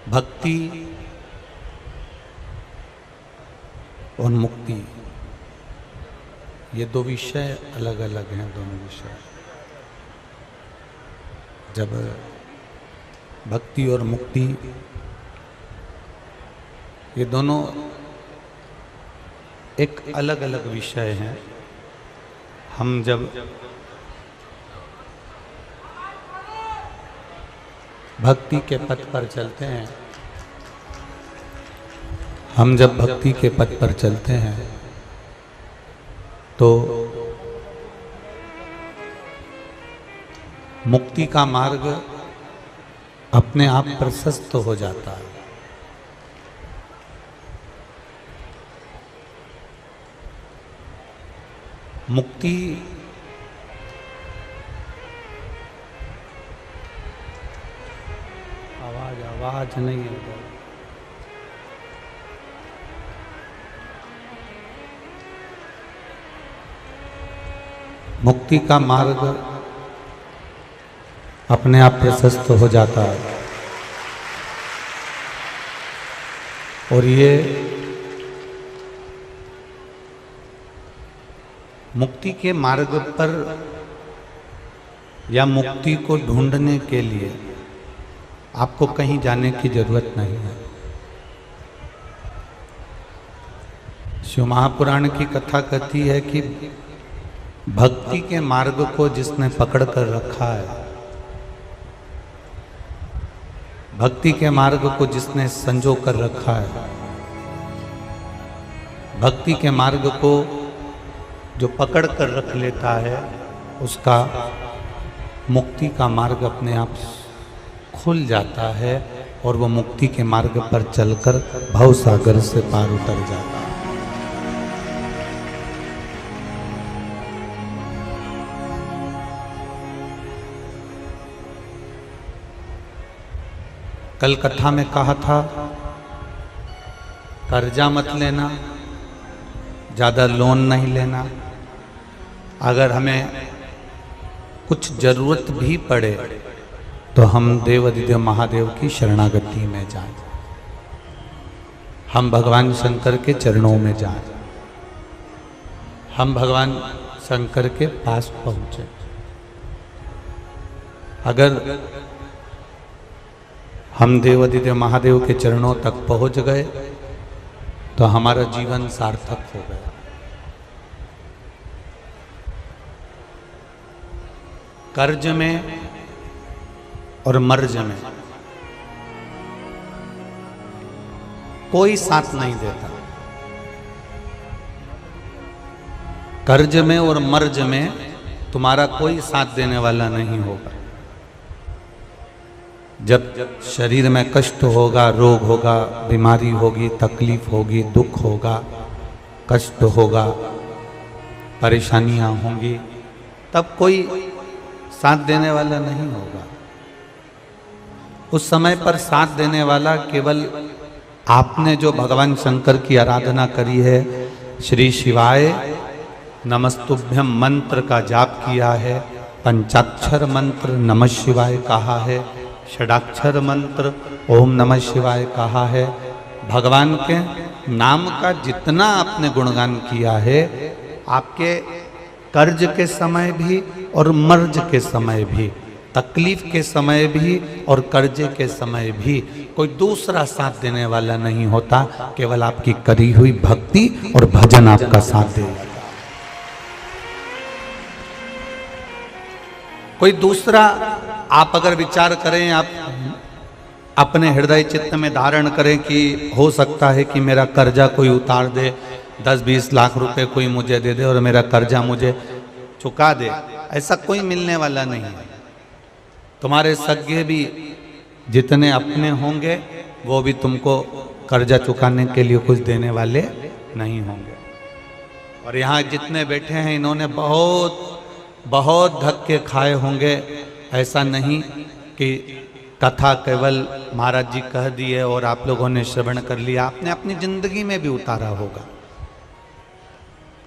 भक्ति और मुक्ति, ये दो विषय अलग अलग हैं। दोनों विषय, जब भक्ति और मुक्ति ये दोनों एक अलग अलग विषय हैं। हम जब भक्ति के पथ पर चलते हैं, हम जब भक्ति के पथ पर चलते हैं तो मुक्ति का मार्ग अपने आप प्रशस्त हो जाता है। मुक्ति आवाज नहीं है। मुक्ति का मार्ग अपने आप प्रशस्त हो जाता है और ये मुक्ति के मार्ग पर या मुक्ति को ढूंढने के लिए आपको कहीं जाने की जरूरत नहीं है। शिव महापुराण की कथा कहती है कि भक्ति के मार्ग को जिसने पकड़ कर रखा है, भक्ति के मार्ग को जिसने संजो कर रखा है, भक्ति के मार्ग को जो पकड़ कर रख लेता है, उसका मुक्ति का मार्ग अपने आप खुल जाता है और वो मुक्ति के मार्ग पर चलकर भव सागर से पार उतर जाता है। कल कथा में कहा था, कर्जा मत लेना, ज़्यादा लोन नहीं लेना। अगर हमें कुछ जरूरत भी पड़े तो हम देवाधिदेव महादेव की शरणागति में जाएं, हम भगवान शंकर के चरणों में जाएं, हम भगवान शंकर के पास पहुंचे। अगर हम देवाधिदेव महादेव के चरणों तक पहुंच गए तो हमारा जीवन सार्थक हो गया। कर्ज में और मर्ज में कोई साथ नहीं देता। कर्ज में और मर्ज में तुम्हारा कोई साथ देने वाला नहीं होगा। जब शरीर में कष्ट होगा, रोग होगा, बीमारी होगी, तकलीफ होगी, दुख होगा, कष्ट होगा, परेशानियां होंगी, तब कोई साथ देने वाला नहीं होगा। उस समय पर साथ देने वाला केवल आपने जो भगवान शंकर की आराधना करी है, श्री शिवाय नमस्तुभ्यम मंत्र का जाप किया है, पंचाक्षर मंत्र नमः शिवाय कहा है, षडाक्षर मंत्र ओम नमः शिवाय कहा है, भगवान के नाम का जितना आपने गुणगान किया है, आपके कर्ज के समय भी और मर्ज के समय भी, तकलीफ के समय भी और कर्जे के समय भी कोई दूसरा साथ देने वाला नहीं होता। केवल आपकी करी हुई भक्ति और भजन आपका साथ देगा। कोई दूसरा आप अगर विचार करें, आप अपने हृदय चित्त में धारण करें कि हो सकता है कि मेरा कर्जा कोई उतार दे, 10-20 लाख रुपए कोई मुझे दे दे और मेरा कर्जा मुझे चुका दे, ऐसा कोई मिलने वाला नहीं है। तुम्हारे सगे भी जितने अपने होंगे वो भी तुमको कर्जा चुकाने के लिए कुछ देने वाले नहीं होंगे। और यहाँ जितने बैठे हैं इन्होंने बहुत धक्के खाए होंगे। ऐसा नहीं कि कथा केवल महाराज जी कह दिए और आप लोगों ने श्रवण कर लिया, आपने अपनी जिंदगी में भी उतारा होगा।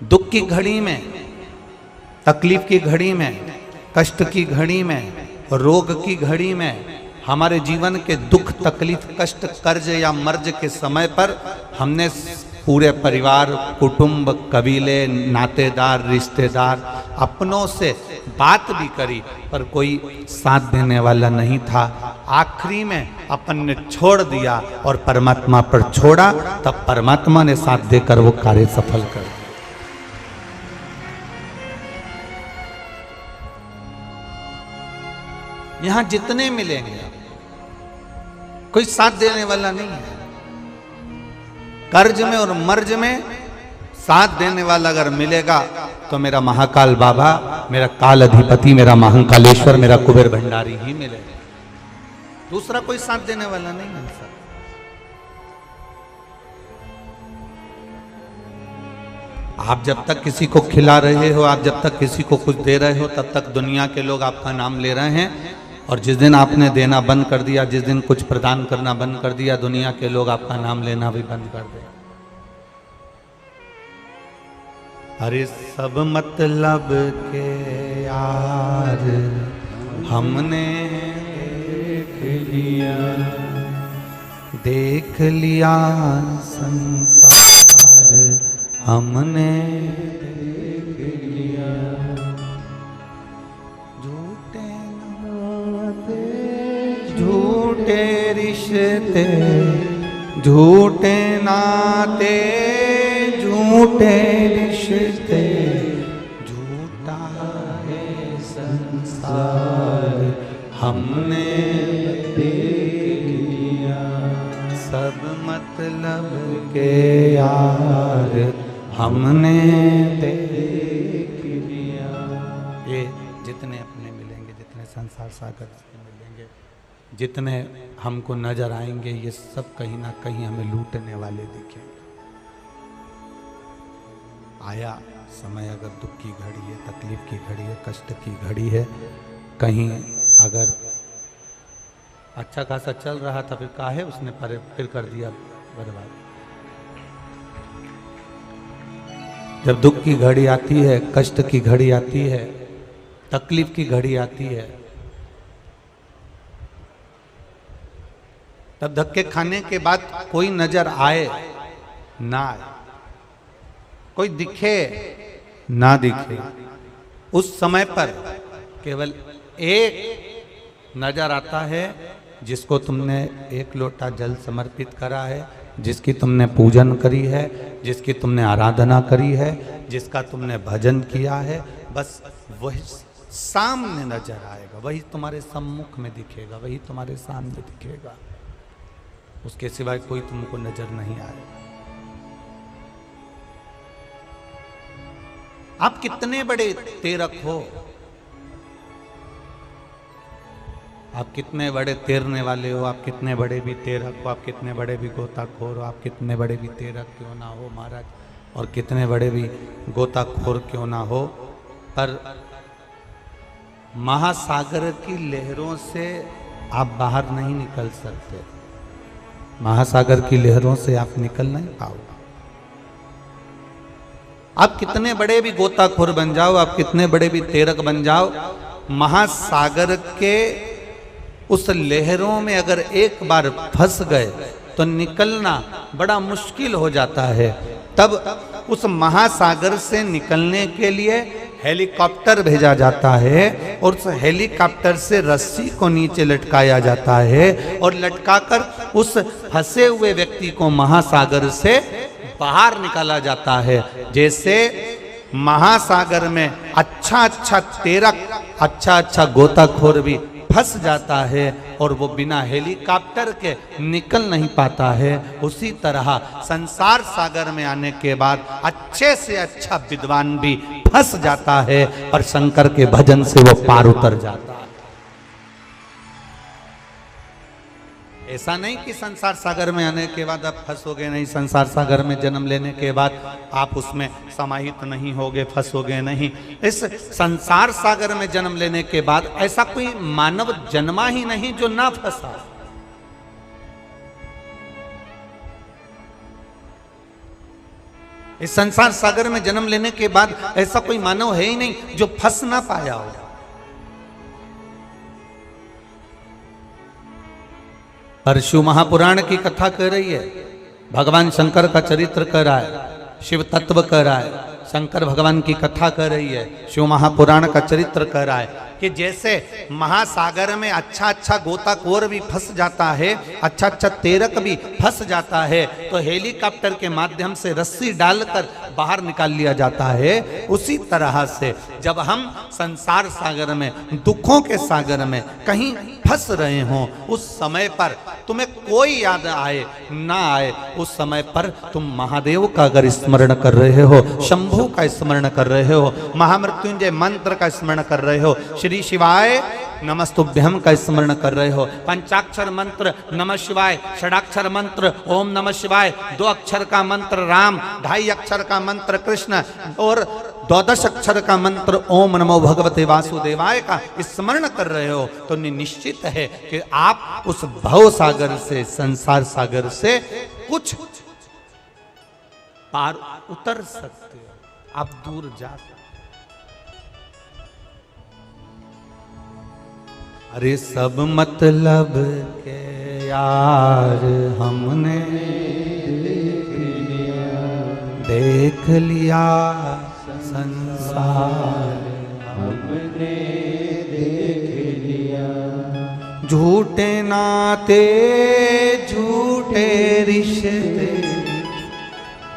दुख की घड़ी में, तकलीफ की घड़ी में, कष्ट की घड़ी में, रोग की घड़ी में हमारे जीवन के दुख तकलीफ कष्ट कर्ज या मर्ज के समय पर हमने पूरे परिवार कुटुंब कबीले नातेदार रिश्तेदार अपनों से बात भी करी पर कोई साथ देने वाला नहीं था। आखिरी में अपन ने छोड़ दिया और परमात्मा पर छोड़ा, तब परमात्मा ने साथ देकर वो कार्य सफल कर दिया। यहां जितने मिलेंगे कोई साथ देने वाला नहीं है। कर्ज में और मर्ज में साथ देने वाला अगर मिलेगा तो मेरा महाकाल बाबा, मेरा काल अधिपति, मेरा महाकालेश्वर, मेरा कुबेर भंडारी ही मिलेगा। दूसरा कोई साथ देने वाला नहीं मिल सकता। आप जब तक किसी को खिला रहे हो, आप जब तक किसी को कुछ दे रहे हो, तब तक दुनिया के लोग आपका नाम ले रहे हैं। और जिस दिन आपने देना बंद कर दिया, जिस दिन कुछ प्रदान करना बंद कर दिया, दुनिया के लोग आपका नाम लेना भी बंद कर दे। अरे सब मतलब के यार हमने देख लिया संसार हमने देख लिया। झूठे नाते झूठे रिश्ते, झूठे नाते झूठे रिश्ते, झूठा है संसार हमने देख लिया। सब मतलब के यार हमने देख लिया। ये जितने अपने मिलेंगे, जितने संसार सागर से मिलेंगे, जितने हमको नजर आएंगे, ये सब कहीं ना कहीं हमें लूटने वाले दिखेंगे। आया समय अगर दुख की घड़ी है, तकलीफ की घड़ी है, कष्ट की घड़ी है, कहीं अगर अच्छा खासा चल रहा था, फिर काहे उसने फिर कर दिया बर्बाद। जब दुख की घड़ी आती है, कष्ट की घड़ी आती है, तकलीफ की घड़ी आती है, तब धक्के खाने के बाद कोई नजर आए ना आए, कोई दिखे ना दिखे, उस समय पर केवल एक नजर आता है जिसको तुमने एक लोटा जल समर्पित करा है, जिसकी तुमने पूजन करी है, जिसकी तुमने आराधना करी है, जिसका तुमने भजन किया है, बस वही सामने नजर आएगा, वही तुम्हारे सम्मुख में दिखेगा, वही तुम्हारे सामने दिखेगा। उसके सिवाय कोई तुमको नजर नहीं आएगा। आप कितने बड़े तेरक हो, आप कितने बड़े तैरने वाले हो, आप कितने बड़े भी तेरक हो, आप कितने बड़े भी गोताखोर हो, आप कितने बड़े भी तेरक क्यों ना हो महाराज, और कितने बड़े भी गोताखोर क्यों ना हो, पर महासागर की लहरों से आप बाहर नहीं निकल सकते। महासागर की लहरों से आप निकल नहीं पाओगे। आप कितने बड़े भी गोताखोर बन जाओ, आप कितने बड़े भी तेरक बन जाओ, महासागर के उस लहरों में अगर एक बार फंस गए तो निकलना बड़ा मुश्किल हो जाता है। तब उस महासागर से निकलने के लिए हेलीकॉप्टर भेजा जाता है और उस हेलीकॉप्टर से रस्सी को नीचे लटकाया जाता है और लटकाकर उस फंसे हुए व्यक्ति को महासागर से बाहर निकाला जाता है। जैसे महासागर में अच्छा अच्छा तेरक, अच्छा अच्छा गोताखोर भी फंस जाता है और वो बिना हेलीकॉप्टर के निकल नहीं पाता है, उसी तरह संसार सागर में आने के बाद अच्छे से अच्छा विद्वान भी फंस जाता है और शंकर के भजन से वो पार उतर जाता है। ऐसा नहीं कि संसार सागर में आने के बाद आप फंसोगे नहीं, संसार सागर में जन्म लेने के बाद आप उसमें समाहित नहीं होगे, फंसोगे नहीं। इस संसार सागर में जन्म लेने के बाद ऐसा कोई मानव जन्मा ही नहीं जो ना फंसा। इस संसार सागर में जन्म लेने के बाद ऐसा कोई मानव है ही नहीं जो फंस ना पाया हो। परशु महापुराण की कथा कर रही है, भगवान शंकर का चरित्र कर रहा है, शिव तत्व कर रहा है, शंकर भगवान की कथा कर रही है, शिव महापुराण का चरित्र कर रहा है कि जैसे महासागर में अच्छा अच्छा गोताखोर भी फंस जाता है, अच्छा अच्छा तैरक भी फंस जाता है, तो हेलीकॉप्टर के माध्यम से रस्सी डालकर बाहर निकाल लिया जाता है। उसी तरह से जब हम संसार सागर में, दुखों के सागर में कहीं फंस रहे हों, उस समय पर तुम्हें कोई याद आए ना आए, उस समय पर तुम महादेव का अगर स्मरण कर रहे हो, शंभु का स्मरण कर रहे हो, महामृत्युंजय मंत्र का स्मरण कर रहे हो, श्री शिवाय नमस्तुभ्यम का स्मरण कर रहे हो, पंचाक्षर मंत्र नमः शिवाय, षडाक्षर मंत्र ओम नमः शिवाय, 2 अक्षर का मंत्र राम, 2.5 अक्षर का मंत्र कृष्ण और 12 अक्षर का मंत्र ओम नमो भगवते वासुदेवाय का स्मरण कर रहे हो, तो निश्चित है कि आप उस भव सागर से, संसार सागर से कुछ पार उतर सकते हो, आप दूर जा सकते। अरे सब मतलब के यार हमने देख लिया, संसार हमने देख लिया, झूठे नाते झूठे रिश्ते,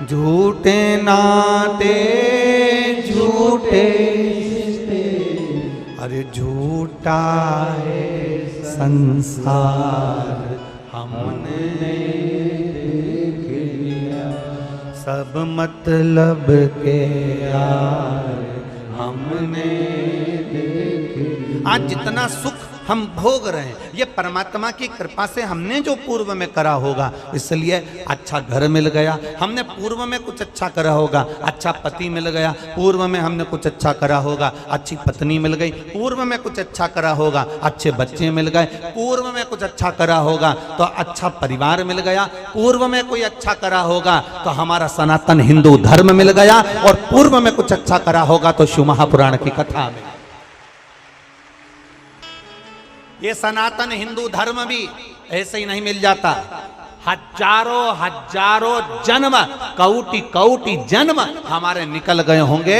झूठे नाते झूठे रिश्ते, अरे झूठा है संसार हमने देख लिया, सब मतलब के यार हमने देख लिया। आज जितना सुख हम भोग रहे हैं, ये परमात्मा की कृपा से हमने जो पूर्व में करा होगा, इसलिए अच्छा घर मिल गया, हमने पूर्व में कुछ अच्छा करा होगा, अच्छा पति मिल गया, पूर्व में हमने कुछ अच्छा करा होगा, अच्छी पत्नी मिल गई, पूर्व में कुछ अच्छा करा होगा, अच्छे बच्चे मिल गए, पूर्व में कुछ अच्छा करा होगा तो अच्छा परिवार मिल गया, पूर्व में कोई अच्छा करा होगा तो हमारा सनातन हिंदू धर्म मिल गया, और पूर्व में कुछ अच्छा करा होगा तो शिव महापुराण की कथा में। ये सनातन हिंदू धर्म भी ऐसे ही नहीं मिल जाता, हजारों हजारों जन्म, कोटि कोटि जन्म हमारे निकल गए होंगे।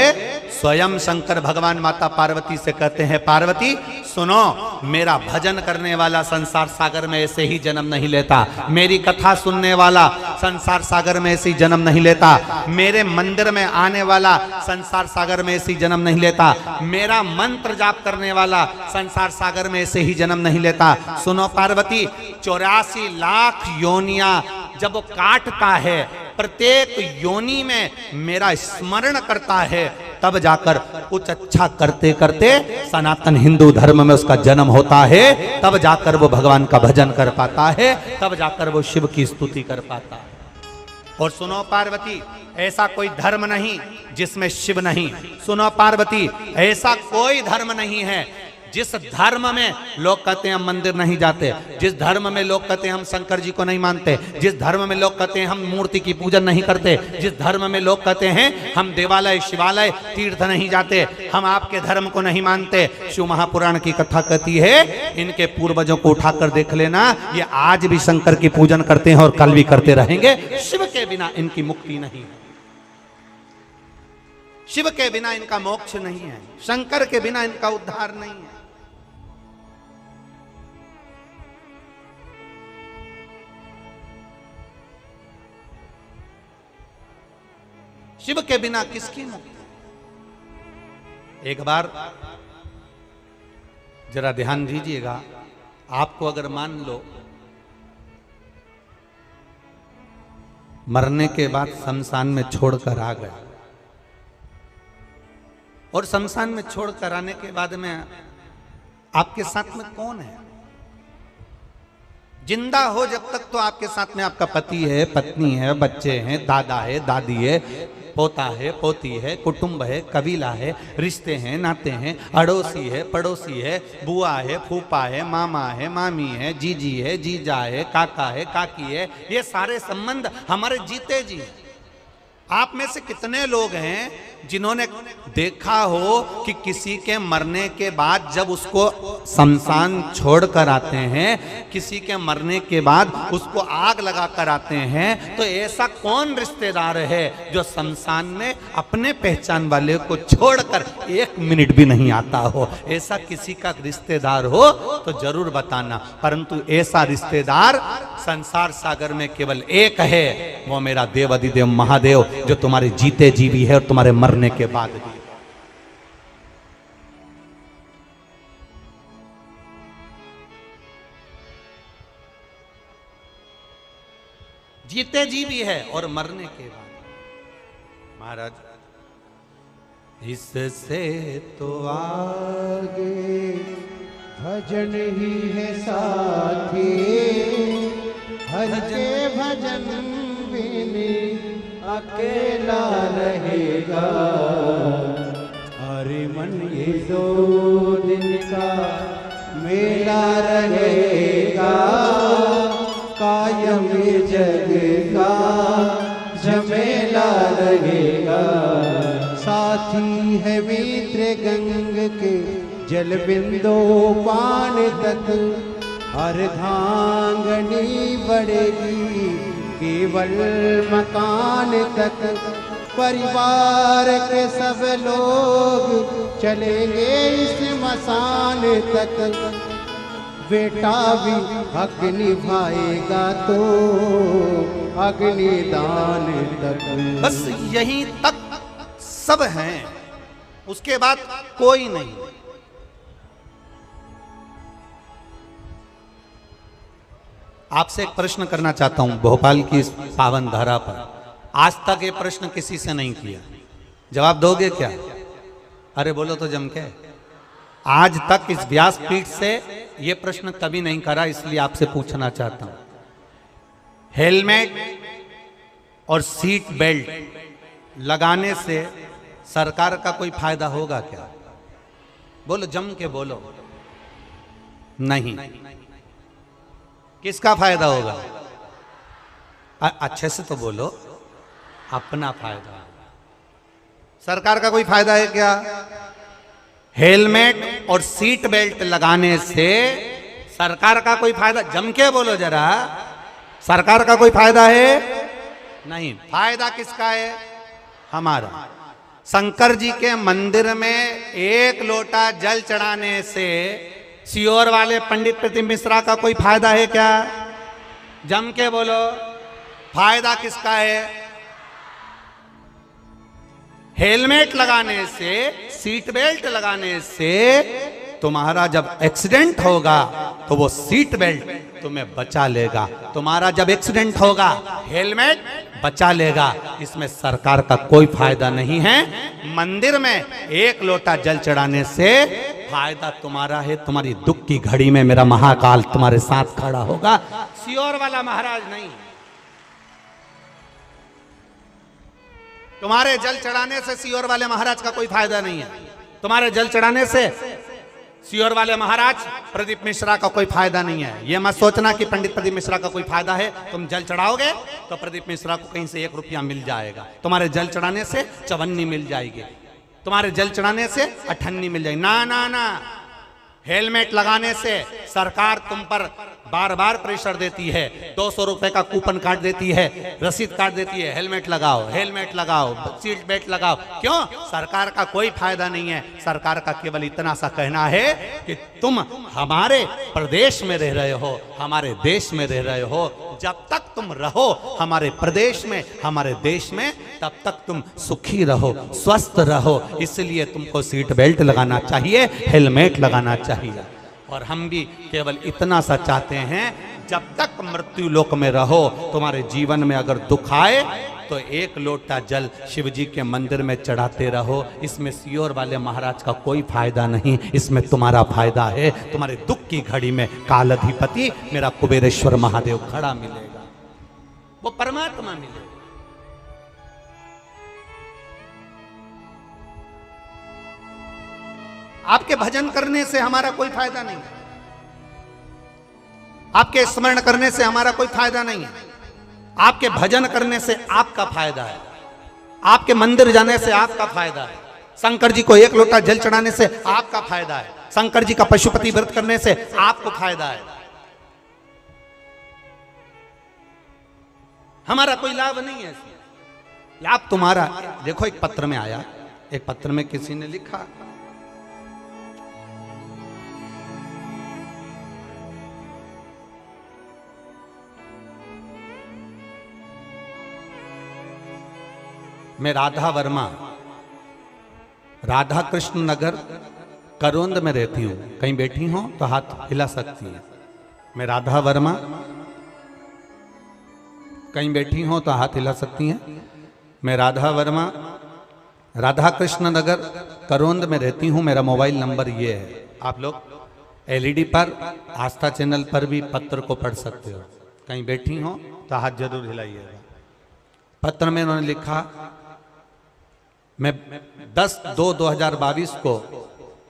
स्वयं शंकर भगवान माता पार्वती से कहते हैं, पार्वती सुनो, मेरा भजन करने वाला संसार सागर में ऐसे ही जन्म नहीं लेता, मेरी कथा सुनने वाला संसार सागर में ऐसे ही जन्म नहीं लेता, मेरे मंदिर में आने वाला संसार सागर में ऐसे ही जन्म नहीं लेता, मेरा मंत्र जाप करने वाला संसार सागर में ऐसे ही जन्म नहीं लेता। सुनो पार्वती, 84 लाख योनियां जब वो काटता है, प्रत्येक योनि में मेरा स्मरण करता है, तब जाकर कुछ अच्छा करते करते सनातन हिंदू धर्म में उसका जन्म होता है, तब जाकर वो भगवान का भजन कर पाता है, तब जाकर वो शिव की स्तुति कर पाता है। और सुनो पार्वती, ऐसा कोई धर्म नहीं जिसमें शिव नहीं। सुनो पार्वती, ऐसा कोई धर्म नहीं है जिस धर्म में लोग कहते हैं हम मंदिर नहीं जाते, जिस धर्म में लोग कहते हैं हम शंकर जी को नहीं मानते, जिस धर्म में लोग कहते हैं हम मूर्ति की पूजन नहीं करते, जिस धर्म में लोग कहते हैं हम देवालय शिवालय तीर्थ नहीं जाते, हम आपके धर्म को नहीं मानते। शिव महापुराण की कथा कहती है, इनके पूर्वजों को उठाकर देख लेना, ये आज भी शंकर की पूजन करते हैं और कल भी करते रहेंगे। शिव के बिना इनकी मुक्ति नहीं है, शिव के बिना इनका मोक्ष नहीं है, शंकर के बिना इनका उद्धार नहीं है। शिव के बिना किसकी मुक्ति? एक बार जरा ध्यान दीजिएगा, आपको अगर मान लो मरने के बाद शमशान में छोड़कर आ गए, और शमशान में छोड़कर आने के बाद में आपके साथ में कौन है? जिंदा हो जब तक तो आपके साथ में आपका पति है, पत्नी है, बच्चे हैं, दादा है, दादी है, पोता है, पोती है, कुटुंब है, कबीला है, रिश्ते हैं, नाते हैं, अड़ोसी है, पड़ोसी है, बुआ है, फूफा है, मामा है, मामी है, जीजी है, जीजा है, काका है, काकी है, ये सारे संबंध हमारे जीते जी। आप में से कितने लोग हैं जिन्होंने देखा हो कि किसी के मरने के बाद जब उसको शमशान छोड़कर आते हैं, किसी के मरने के बाद उसको आग लगा कर आते हैं, तो ऐसा कौन रिश्तेदार है जो शमशान में अपने पहचान वाले को छोड़कर 1 मिनट भी नहीं आता हो? ऐसा किसी का रिश्तेदार हो तो जरूर बताना, परंतु ऐसा रिश्तेदार संसार सागर में केवल एक है, वो मेरा देव अधिदेव महादेव, जो तुम्हारे जीते जी भी है और तुम्हारे मरने के बाद भी। जीते जी भी है और मरने के बाद। महाराज, इससे तो आगे भजन ही है साथी, हर के भजन बिन अकेला रहेगा। अरे मन ये 2 दिन का मेला रहेगा, कायम जग का झमेला रहेगा। साथी है मित्र गंग के जल बिंदु पान तक, अर्धांगनी बढ़ेगी केवल मकान तक। परिवार के सब लोग चलेंगे इस मसान तक, बेटा भी हक निभाएगा तो अग्निदान तक। बस यहीं तक सब हैं, उसके बाद कोई नहीं। आपसे एक प्रश्न करना चाहता हूं भोपाल की इस पावन धारा पर। आज तक ये प्रश्न किसी से नहीं किया, जवाब दोगे क्या? अरे बोलो तो जम के। आज तक इस व्यासपीठ से ये प्रश्न कभी नहीं करा, इसलिए आपसे पूछना चाहता हूं, हेलमेट और सीट बेल्ट लगाने से सरकार का कोई फायदा होगा क्या? बोलो, जम के बोलो। नहीं। किसका फायदा होगा? अच्छे से तो बोलो। अपना फायदा। सरकार का कोई फायदा है क्या? हेलमेट और सीट बेल्ट लगाने से सरकार का कोई फायदा? जम के बोलो जरा। सरकार का कोई फायदा है? नहीं। फायदा किसका है? हमारा। शंकर जी के मंदिर में 1 लोटा जल चढ़ाने से सीहोर वाले पंडित प्रतिम मिश्रा का कोई फायदा है क्या? जम के बोलो। फायदा किसका है? हेलमेट लगाने से, सीट बेल्ट लगाने से तुम्हारा जब एक्सीडेंट होगा तो वो सीट बेल्ट तुम्हें बचा लेगा। तुम्हारा जब एक्सीडेंट होगा हेलमेट बचा लेगा। इसमें सरकार का कोई फायदा नहीं है। मंदिर में 1 लोटा जल चढ़ाने से फायदा तुम्हारा है। तुम्हारी दुख की घड़ी में मेरा महाकाल तुम्हारे साथ खड़ा होगा, सीहोर वाला महाराज नहीं। तुम्हारे जल चढ़ाने से सीहोर वाले महाराज का कोई फायदा नहीं है। तुम्हारे जल चढ़ाने से सीहोर वाले महाराज प्रदीप मिश्रा का कोई फायदा नहीं है। यह मत सोचना कि पंडित प्रदीप मिश्रा का कोई फायदा है। तुम जल चढ़ाओगे तो प्रदीप मिश्रा को कहीं से 1 रुपया मिल जाएगा। तुम्हारे जल चढ़ाने से चवन्नी मिल जाएगी, तुम्हारे जल चढ़ाने से अठन्नी मिल जाएगी। ना ना ना। हेलमेट लगाने से सरकार तुम पर बार बार प्रेशर देती है, 200 रुपए का कूपन काट देती है, रसीद काट देती है, हेलमेट लगाओ, हेलमेट लगाओ, सीट बेल्ट लगाओ। क्यों? सरकार का कोई फायदा नहीं है। सरकार का केवल इतना सा कहना है कि तुम हमारे प्रदेश में रह रहे हो, हमारे देश में रह रहे हो, जब तक तुम रहो हमारे प्रदेश में, हमारे देश में, तब तक तुम सुखी रहो, स्वस्थ रहो। इसलिए तुमको सीट बेल्ट लगाना चाहिए, हेलमेट लगाना चाहिए। और हम भी केवल इतना सा चाहते हैं, जब तक मृत्यु लोक में रहो, तुम्हारे जीवन में अगर दुख आए तो 1 लोटा जल शिव जी के मंदिर में चढ़ाते रहो। इसमें सीहोर वाले महाराज का कोई फायदा नहीं, इसमें तुम्हारा फायदा है। तुम्हारे दुख की घड़ी में कालाधिपति मेरा कुबेरेश्वर महादेव खड़ा मिलेगा, वो परमात्मा मिलेगा। आपके भजन करने से हमारा कोई फायदा नहीं है, आपके स्मरण करने से हमारा कोई फायदा नहीं है। आपके भजन करने से आपका फायदा है, आपके मंदिर जाने से आपका फायदा है, शंकर जी को एक लोटा जल चढ़ाने से आपका फायदा है, शंकर जी का पशुपति व्रत करने से आपको फायदा है। हमारा कोई लाभ नहीं है, लाभ तुम्हारा। देखो एक पत्र में आया, एक पत्र में किसी ने लिखा, मैं राधा वर्मा, राधा कृष्ण नगर करोंद में रहती हूं, कहीं बैठी हो तो हाथ हिला सकती है। मैं राधा वर्मा, कहीं बैठी हो तो हाथ हिला सकती हैं। मैं राधा वर्मा, राधा कृष्ण नगर करोंद में रहती हूं, मेरा मोबाइल नंबर ये है। आप लोग एलईडी पर, आस्था चैनल पर भी पत्र को पढ़ सकते हो। कहीं बैठी हो तो हाथ जरूर हिलाइएगा। पत्र में उन्होंने लिखा, मैं 10/2/2022 को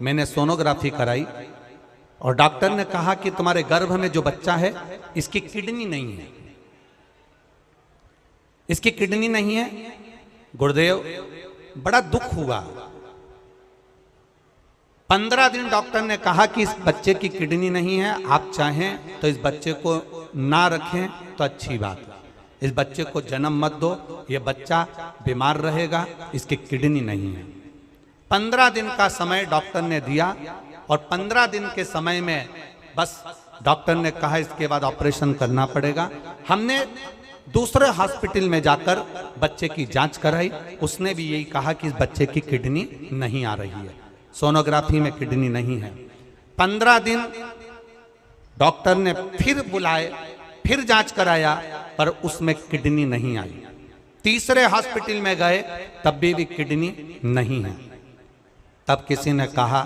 मैंने सोनोग्राफी कराई और डॉक्टर ने कहा कि तुम्हारे गर्भ में जो बच्चा है इसकी किडनी नहीं है, इसकी किडनी नहीं है। गुरुदेव बड़ा दुख हुआ। 15 दिन डॉक्टर ने कहा कि इस बच्चे की किडनी नहीं है, आप चाहें तो इस बच्चे को ना रखें तो अच्छी बात है, इस बच्चे को जन्म मत दो, ये बच्चा बीमार रहेगा, इसकी किडनी नहीं है। 15 दिन का समय डॉक्टर ने दिया और 15 दिन के समय में बस डॉक्टर ने कहा इसके बाद ऑपरेशन करना पड़ेगा। हमने दूसरे हॉस्पिटल में जाकर बच्चे की जांच कराई, उसने भी यही कहा कि इस बच्चे की किडनी नहीं आ रही है, सोनोग्राफी में किडनी नहीं है। 15 दिन डॉक्टर ने फिर बुलाए, फिर जांच कराया, पर उसमें किडनी नहीं आई। तीसरे हॉस्पिटल में गए, तब भी किडनी नहीं है। तब किसी ने कहा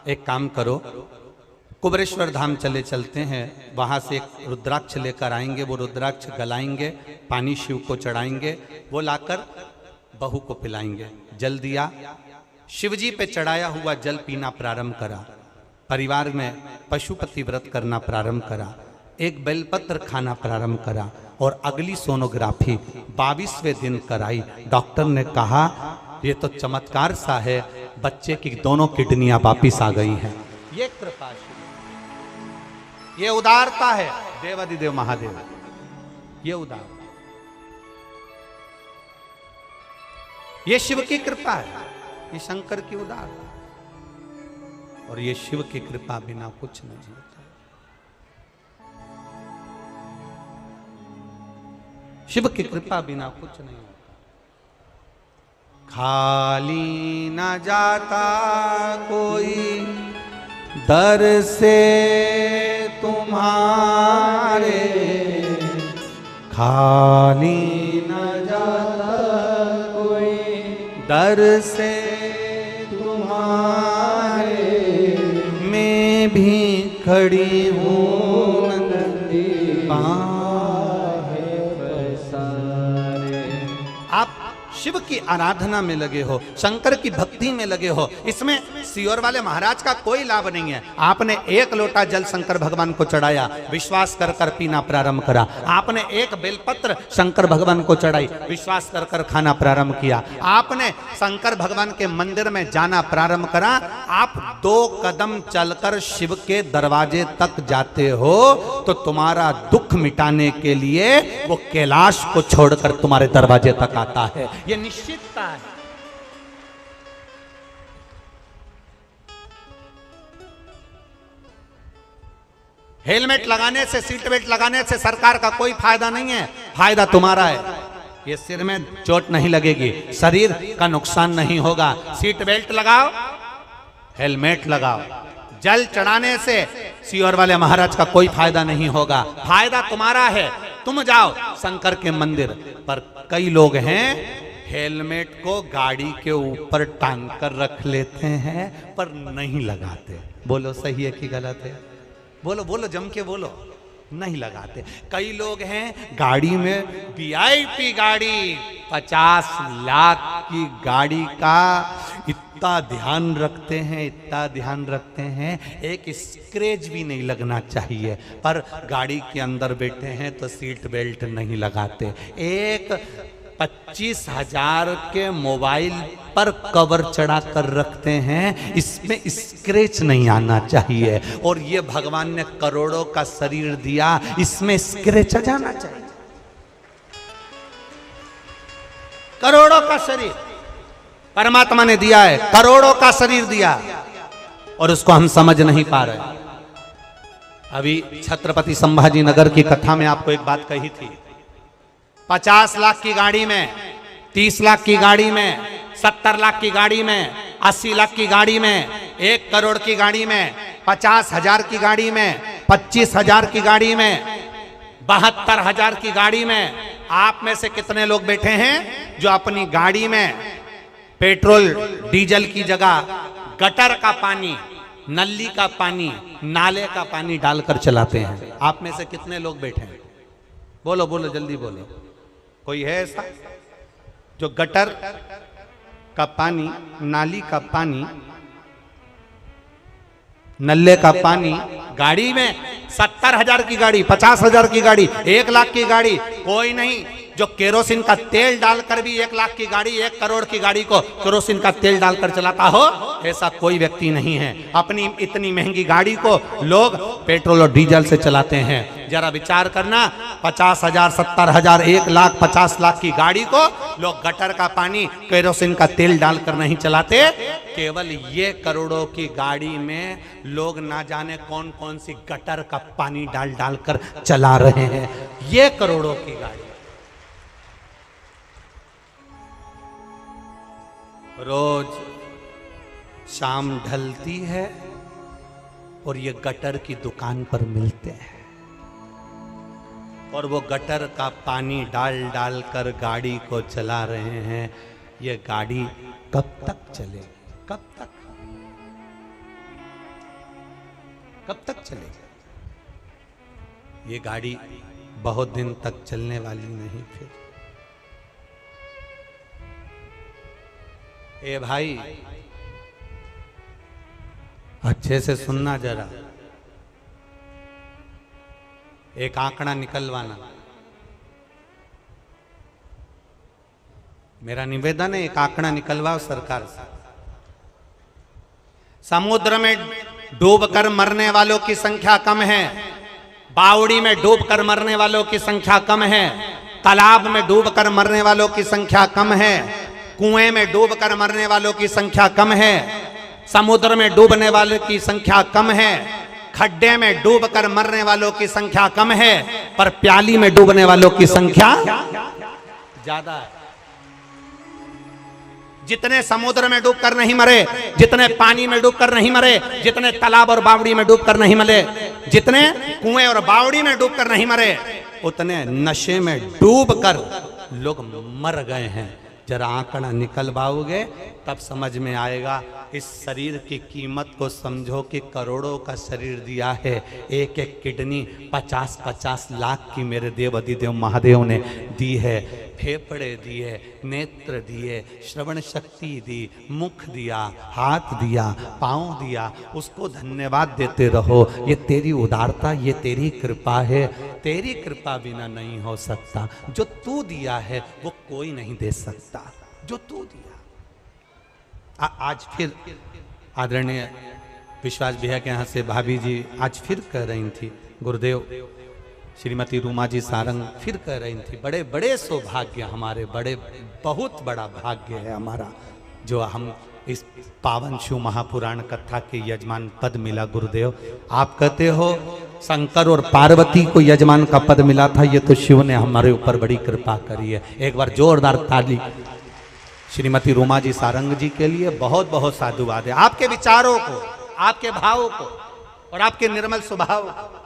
एक काम करो, कुबेरेश्वर धाम चलते हैं, वहां से एक रुद्राक्ष लेकर आएंगे, वो रुद्राक्ष गलाएंगे, पानी शिव को चढ़ाएंगे, वो लाकर बहू को पिलाएंगे। जल दिया, शिवजी पे चढ़ाया हुआ जल पीना प्रारंभ करा, परिवार में पशुपति व्रत करना प्रारंभ करा, एक बेलपत्र खाना प्रारंभ करा और अगली सोनोग्राफी 22वें दिन कराई। डॉक्टर ने कहा ये तो चमत्कार सा है, बच्चे की दोनों किडनियां वापिस आ गई हैं। ये कृपा, ये उदारता है देवादिदेव महादेव, ये उदार, ये शिव की कृपा है, ये शंकर की उदारता, और ये शिव की कृपा बिना कुछ नहीं होता। शिव की कृपा बिना कुछ नहीं होता। खाली न जाता कोई दर से तुम्हारे, खाली न जाता कोई दर से तुम्हारे, मैं भी खड़ी हूँ नंदी शिव की आराधना में लगे हो, शंकर की भक्ति में लगे हो, इसमें सियोर वाले महाराज का कोई लाभ नहीं है। आपने एक लोटा जल शंकर भगवान को चढ़ाया, विश्वास कर कर पीना प्रारंभ करा। आपने एक बेलपत्र शंकर भगवान को चढ़ाई, विश्वास कर कर खाना प्रारंभ किया। आपने शंकर भगवान के मंदिर में जाना प्रारंभ करा। आप 2 कदम चलकर शिव के दरवाजे तक जाते हो तो तुम्हारा दुख मिटाने के लिए वो कैलाश को छोड़कर तुम्हारे दरवाजे तक आता है, ये निश्चितता है। हेलमेट लगाने से, सीट बेल्ट लगाने से सरकार का कोई फायदा नहीं है, फायदा तुम्हारा है। ये सिर में चोट नहीं लगेगी, शरीर का नुकसान नहीं होगा। सीट बेल्ट लगाओ, हेलमेट लगाओ। जल चढ़ाने से सियोर वाले महाराज का कोई फायदा नहीं होगा, फायदा तुम्हारा है। तुम जाओ शंकर के मंदिर पर। कई लोग हैं हेलमेट को गाड़ी के ऊपर टांग कर रख लेते हैं पर नहीं लगाते। बोलो सही है कि गलत है? बोलो बोलो, जम के बोलो। नहीं लगाते। कई लोग हैं गाड़ी में वीआईपी गाड़ी, 50 लाख की गाड़ी का इतना ध्यान रखते हैं, इतना ध्यान रखते हैं, एक स्क्रैच भी नहीं लगना चाहिए, पर गाड़ी के अंदर बैठे हैं तो सीट बेल्ट नहीं लगाते। एक 25,000 के मोबाइल पर कवर चढ़ा कर रखते हैं, इसमें स्क्रैच नहीं आना चाहिए। और ये भगवान ने करोड़ों का शरीर दिया, इसमें स्क्रैच आ जाना चाहिए। करोड़ों का शरीर परमात्मा ने दिया है, करोड़ों का शरीर दिया, और उसको हम समझ नहीं पा रहे। अभी छत्रपति संभाजी नगर की कथा में आपको एक बात कही थी, 50 लाख की गाड़ी में, 30 लाख की गाड़ी में, 70 लाख की गाड़ी में, 80 लाख की गाड़ी में, 1 करोड़ की गाड़ी में, 50,000 की गाड़ी में, 25,000 की गाड़ी में, 72,000 की गाड़ी में, आप में से कितने लोग बैठे हैं जो अपनी गाड़ी में पेट्रोल डीजल की जगह गटर का पानी, नली का पानी, नाले का पानी डालकर चलाते हैं? आप में से कितने लोग बैठे हैं? बोलो बोलो, जल्दी बोलो। कोई है ऐसा जो गटर का पानी, नाली का पानी, नल्ले का पानी गाड़ी में, 70,000 की गाड़ी, 50,000 की गाड़ी, 1 लाख की गाड़ी, कोई नहीं जो केरोसिन का तेल डालकर भी 1 लाख की गाड़ी, 1 करोड़ की गाड़ी को केरोसिन का तेल डालकर चलाता हो? ऐसा कोई व्यक्ति नहीं है। अपनी इतनी महंगी गाड़ी को लोग पेट्रोल और डीजल से चलाते हैं। जरा विचार करना, 50,000, 70,000, 1 लाख, 50 लाख की गाड़ी को लोग गटर का पानी, केरोसिन का तेल डालकर नहीं चलाते। केवल ये करोड़ों की गाड़ी में लोग ना जाने कौन कौन सी गटर का पानी डाल डालकर चला रहे हैं। ये करोड़ों की गाड़ी रोज शाम ढलती है और ये गटर की दुकान पर मिलते हैं, और वो गटर का पानी डाल डाल कर गाड़ी को चला रहे हैं। ये गाड़ी कब तक चलेगी? कब तक? कब तक चलेगी? ये गाड़ी बहुत दिन तक चलने वाली नहीं। फिर ए भाई, अच्छे से सुनना जरा, एक आंकड़ा निकलवाना। मेरा निवेदन है, एक आंकड़ा निकलवाओ सरकार से। समुद्र में डूबकर मरने वालों की संख्या कम है, बावड़ी में डूबकर मरने वालों की संख्या कम है, तालाब में डूबकर मरने वालों की संख्या कम है, कुएं में डूबकर मरने वालों की संख्या कम है, समुद्र में डूबने वालों की संख्या कम है, खड्डे में डूबकर मरने वालों की संख्या कम है, पर प्याली में डूबने वालों की संख्या ज्यादा है। जितने समुद्र में डूबकर नहीं मरे, जितने पानी में डूबकर नहीं मरे, जितने तालाब और बावड़ी में डूबकर नहीं मरे, जितने कुएं और बावड़ी में डूबकर नहीं मरे, उतने नशे में डूबकर लोग मर गए हैं। जरा आंकड़ा निकलवाओगे तब समझ में आएगा। इस शरीर की कीमत को समझो कि करोड़ों का शरीर दिया है। एक एक किडनी 50-50 लाख की मेरे देव अधिदेव महादेव ने दी है। फेफड़े दिए, नेत्र दिए, श्रवण शक्ति दी, मुख दिया, हाथ दिया, पाँव दिया, उसको धन्यवाद देते रहो। ये तेरी उदारता, ये तेरी कृपा है। तेरी कृपा बिना नहीं हो सकता। जो तू दिया है वो कोई नहीं दे सकता, जो तू दिया। आज फिर आदरणीय विश्वास भैया के यहाँ से भाभी जी आज फिर कह रही थी, गुरुदेव श्रीमती रूमा जी सारंग फिर कह रही थी, बड़े बड़े सौभाग्य हमारे, बड़े बहुत बड़ा भाग्य है हमारा जो हम इस पावन शिव महापुराण कथा के यजमान पद मिला। गुरुदेव आप कहते हो शंकर और पार्वती को यजमान का पद मिला था, ये तो शिव ने हमारे ऊपर बड़ी कृपा करी है। एक बार जोरदार ताली श्रीमती रूमा जी सारंग जी के लिए। बहुत बहुत साधुवाद है आपके विचारों को, आपके भावों को और आपके निर्मल स्वभाव को।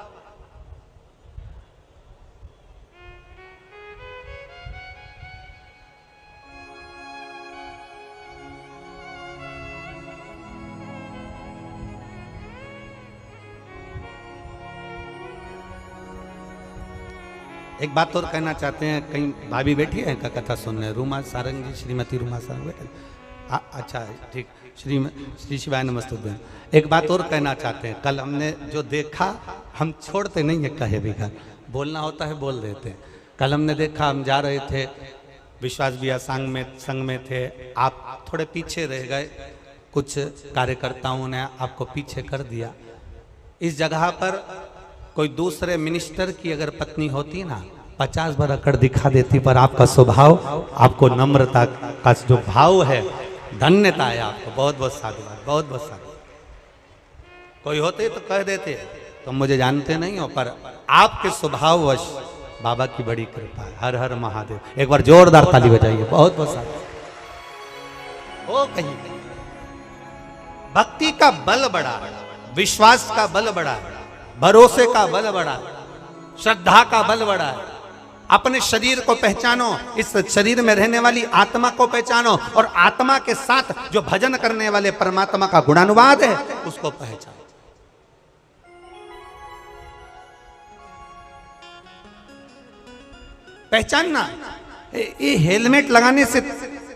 एक बात और कहना चाहते हैं, कहीं भाभी बैठी है का कथा सुनने, रूमा सारंग जी, श्रीमती रूमा सारंग बैठे। अच्छा ठीक, श्री शिवाय नमस्ते। एक बात और कहना चाहते हैं, कल हमने जो देखा, हम छोड़ते नहीं है कहे भी घर, बोलना होता है बोल देते हैं। कल हमने देखा, हम जा रहे थे विश्वास भैया संग में थे, आप थोड़े पीछे रह गए, कुछ कार्यकर्ताओं ने आपको पीछे कर दिया। इस जगह पर कोई दूसरे मिनिस्टर की अगर पत्नी होती ना 50 बार अकड़ दिखा देती, पर आपका स्वभाव, आपको नम्रता का जो भाव है, धन्यता है आपको। बहुत बहुत साधुवाद, बहुत बहुत साधुवाद। कोई होते तो कह देते तुम मुझे जानते नहीं हो, पर आपके स्वभाववश बाबा की बड़ी कृपा है। हर हर महादेव। एक बार जोरदार ताली बजाइए। बहुत बहुत साधुवाद। हो कहीं भक्ति का बल बड़ा, विश्वास का बल बड़ा, भरोसे का बल बड़ा, श्रद्धा का बल बड़ा है। अपने शरीर को पहचानो, इस शरीर में रहने वाली आत्मा को पहचानो, और आत्मा के साथ जो भजन करने वाले परमात्मा का गुणानुवाद है उसको पहचानो। पहचानना। ये हेलमेट लगाने से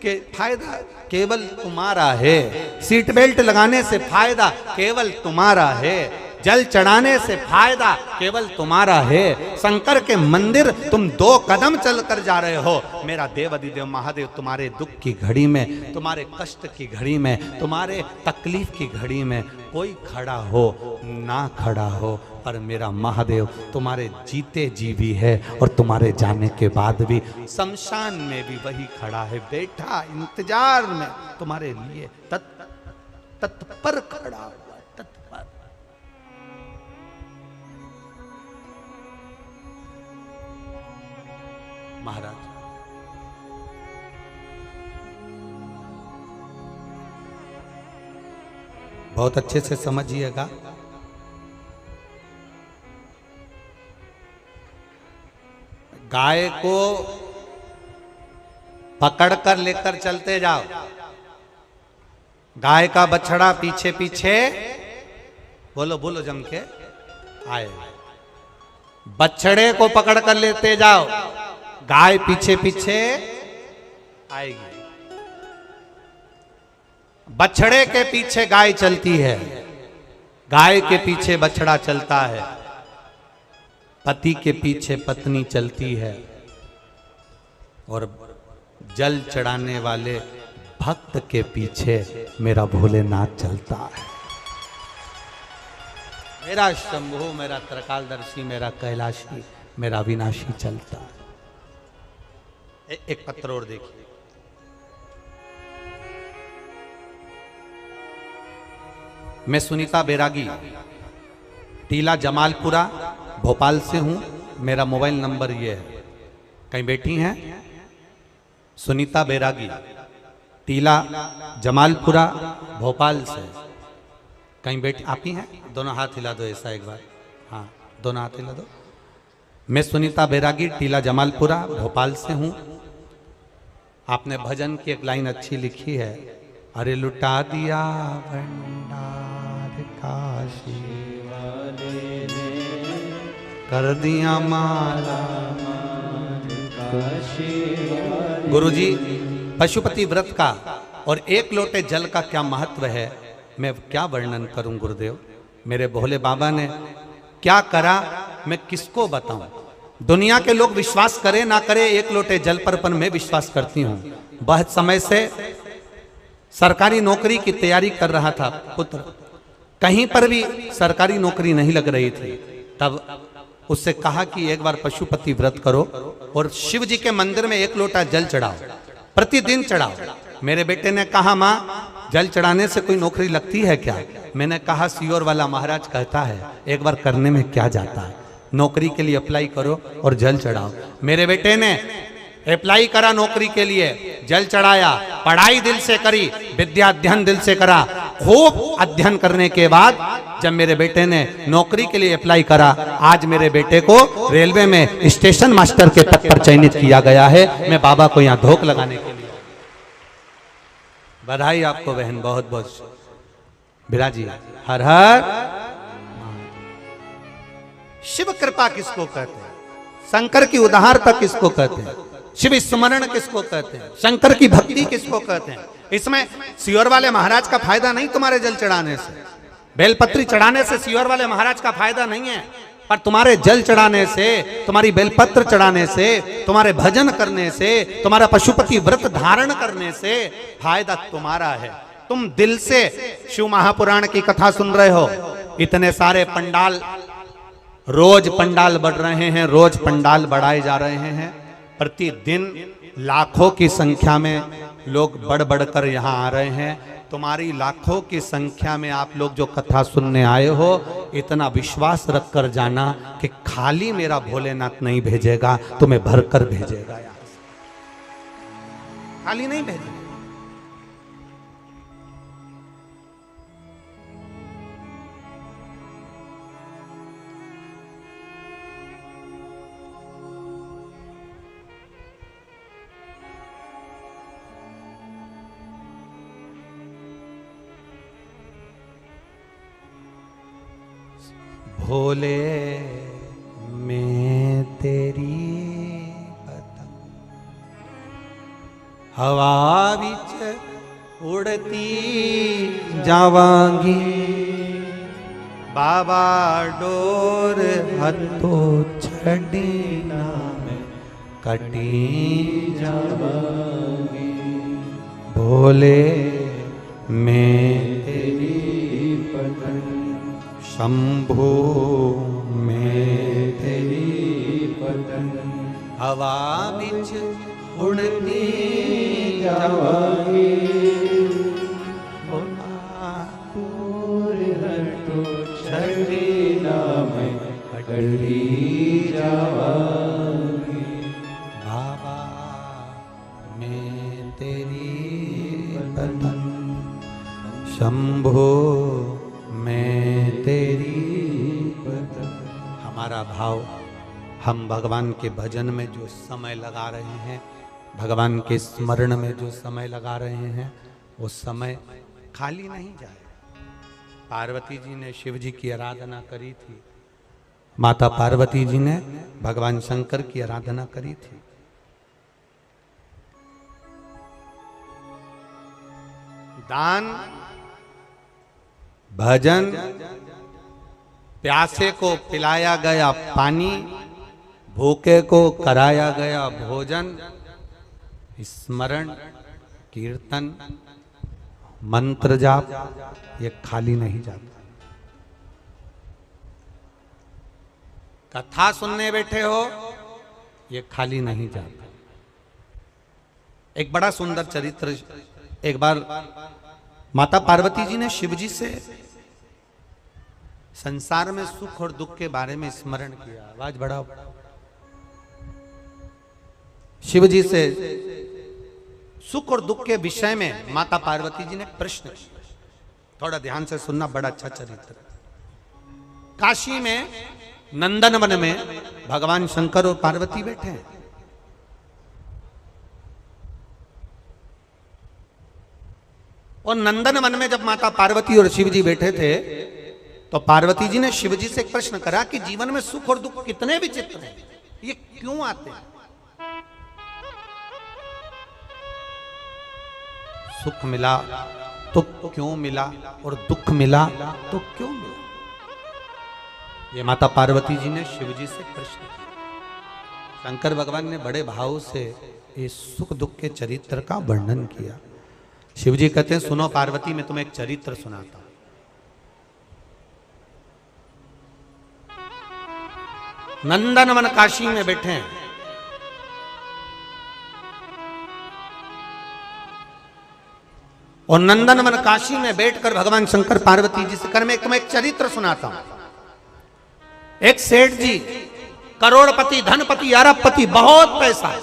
के फायदा केवल तुम्हारा है, सीट बेल्ट लगाने से फायदा केवल तुम्हारा है, जल चढ़ाने से फायदा केवल तुम्हारा है। शंकर के मंदिर तुम 2 कदम चलकर जा रहे हो। मेरा देव अधिदेव महादेव तुम्हारे दुख की घड़ी में, तुम्हारे कष्ट की घड़ी में, तुम्हारे तकलीफ की घड़ी में कोई खड़ा हो ना खड़ा हो, पर मेरा महादेव तुम्हारे जीते जी भी है और तुम्हारे जाने के बाद भी शमशान में भी वही खड़ा है, बैठा इंतजार में तुम्हारे लिए तत्पर खड़ा हुआ, तत्पर। महाराज बहुत अच्छे से समझिएगा। गाय को पकड़कर लेकर चलते जाओ, गाय का बछड़ा पीछे पीछे, बोलो बोलो जम के आए। बछड़े को पकड़कर लेते जाओ, गाय पीछे पीछे आएगी। बछड़े के पीछे गाय चलती है, गाय के पीछे बछड़ा चलता है, पति के पीछे पत्नी चलती है, और जल चढ़ाने वाले भक्त के पीछे मेरा भोलेनाथ चलता है। मेरा शंभु, मेरा त्रिकालदर्शी, मेरा कैलाशी, मेरा विनाशी चलता है। एक पत्र और देखिए। मैं सुनीता बैरागी, टीला जमालपुरा, भोपाल से हूं। मेरा मोबाइल नंबर ये है। कहीं बैठी हैं? सुनीता बैरागी, टीला जमालपुरा, भोपाल से। कहीं बैठी आप ही हैं? दोनों हाथ हिला दो ऐसा एक बार। हाँ, दोनों हाथ हिला दो। मैं सुनीता बैरागी, टीला जमालपुरा, भोपाल से हूं। आपने भजन की एक लाइन अच्छी लिखी है, अरे लुटा दिया भंडार काशी वाले ने, कर दिया माला काशी। गुरुजी, पशुपति व्रत का और 1 लोटे जल का क्या महत्व है, मैं क्या वर्णन करूं गुरुदेव। मेरे भोले बाबा ने क्या करा, मैं किसको बताऊं। दुनिया के लोग विश्वास करें ना करें 1 लोटे जल पर मैं विश्वास करती हूं। बहुत समय से सरकारी नौकरी की तैयारी कर रहा था पुत्र, कहीं पर भी सरकारी नौकरी नहीं लग रही थी। तब उससे कहा कि एक बार पशुपति व्रत करो और शिव जी के मंदिर में 1 लोटा जल चढ़ाओ, प्रतिदिन चढ़ाओ। मेरे बेटे ने कहा, माँ जल चढ़ाने से कोई नौकरी लगती है क्या? मैंने कहा, सियोर वाला महाराज कहता है, एक बार करने में क्या जाता है, नौकरी के लिए अप्लाई करो और जल चढ़ाओ। मेरे बेटे ने अप्लाई करा नौकरी के लिए, जल चढ़ाया, पढ़ाई दिल से करी, विद्या अध्ययन दिल से करा। खूब अध्ययन करने के बाद जब मेरे बेटे ने नौकरी के लिए अप्लाई करा, आज मेरे बेटे को रेलवे में स्टेशन मास्टर के पद पर चयनित किया गया है। मैं बाबा को यहाँ धोख लगाने के लिए। बधाई आपको बहन, बहुत बहुत विराजी। हर हर। शिव कृपा किसको कहते हैं? शंकर की उदारता किसको कहते हैं? शिव स्मरण किसको कहते हैं? शंकर की भक्ति किसको कहते हैं? इसमें सियोर वाले महाराज का फायदा नहीं। तुम्हारे जल चढ़ाने से, बेलपत्री चढ़ाने से सियोर वाले महाराज का फायदा नहीं है। पर तुम्हारे जल चढ़ाने से, तुम्हारी बेलपत्र चढ़ाने से, तुम्हारे भजन करने से, तुम्हारा पशुपति व्रत धारण करने से फायदा तुम्हारा है। तुम दिल से शिव महापुराण की कथा सुन रहे हो। इतने सारे पंडाल, रोज पंडाल बढ़ रहे हैं, रोज पंडाल बढ़ाए जा रहे हैं। प्रतिदिन लाखों की संख्या में लोग बढ़ बढ़कर यहाँ आ रहे हैं। तुम्हारी लाखों की संख्या में आप लोग जो कथा सुनने आए हो, इतना विश्वास रख कर जाना कि खाली मेरा भोलेनाथ नहीं भेजेगा, तुम्हें भरकर भेजेगा। यहाँ खाली नहीं भेजेगा। भोले मैं तेरी पतंग हवा विच उड़ती जावांगी, बाबा डोर हथों छड़ी ना मैं कटी जावांगी। भोले मैं तेरी पतंग शंभो मैं तेरी पतंग हवा बिच उड़ती जावांगी, छड़ी ना मैं कटी जावांगी। बाबा मैं तेरी पतंग शंभो मैं तेरी पतंग। हमारा भाव, हम भगवान के भजन में जो समय लगा रहे हैं, भगवान के स्मरण में जो समय लगा रहे हैं, वो समय खाली नहीं जाए। पार्वती जी ने शिव जी की आराधना करी थी, माता पार्वती जी ने भगवान शंकर की आराधना करी थी। दान, भजन, प्यासे को पिलाया गया पानी, भूखे को कराया गया भोजन, स्मरण, कीर्तन, मंत्र जाप, ये खाली नहीं जाता। कथा सुनने बैठे हो, ये खाली नहीं जाता। एक बड़ा सुंदर चरित्र, एक बार माता पार्वती जी ने शिव जी से संसार में सुख और दुख के बारे में स्मरण किया। आवाज बढ़ाओ। शिव जी से सुख और दुख के विषय में माता पार्वती जी ने प्रश्न किया। थोड़ा ध्यान से सुनना, बड़ा अच्छा चरित्र। काशी में नंदन वन में भगवान शंकर और पार्वती बैठे हैं। और नंदन वन में जब माता पार्वती और शिव जी बैठे थे, तो पार्वती जी ने शिव जी से एक प्रश्न करा कि जीवन में सुख और दुख कितने विचित्र हैं, ये क्यों आते हैं? सुख मिला तो क्यों मिला, और दुख मिला तो क्यों मिला? ये माता पार्वती जी ने शिव जी से प्रश्न किया। शंकर भगवान ने बड़े भाव से इस सुख दुख के चरित्र का वर्णन किया। शिव जी कहते हैं, सुनो पार्वती, मैं तुम्हें एक चरित्र सुनाता हूं। नंदनवन काशी में बैठे हैं, और नंदनवन काशी में बैठकर भगवान शंकर पार्वती जी से कर, मैं तुम्हें एक चरित्र सुनाता हूं। एक सेठ जी, करोड़पति, धनपति, अरबपति, बहुत पैसा है,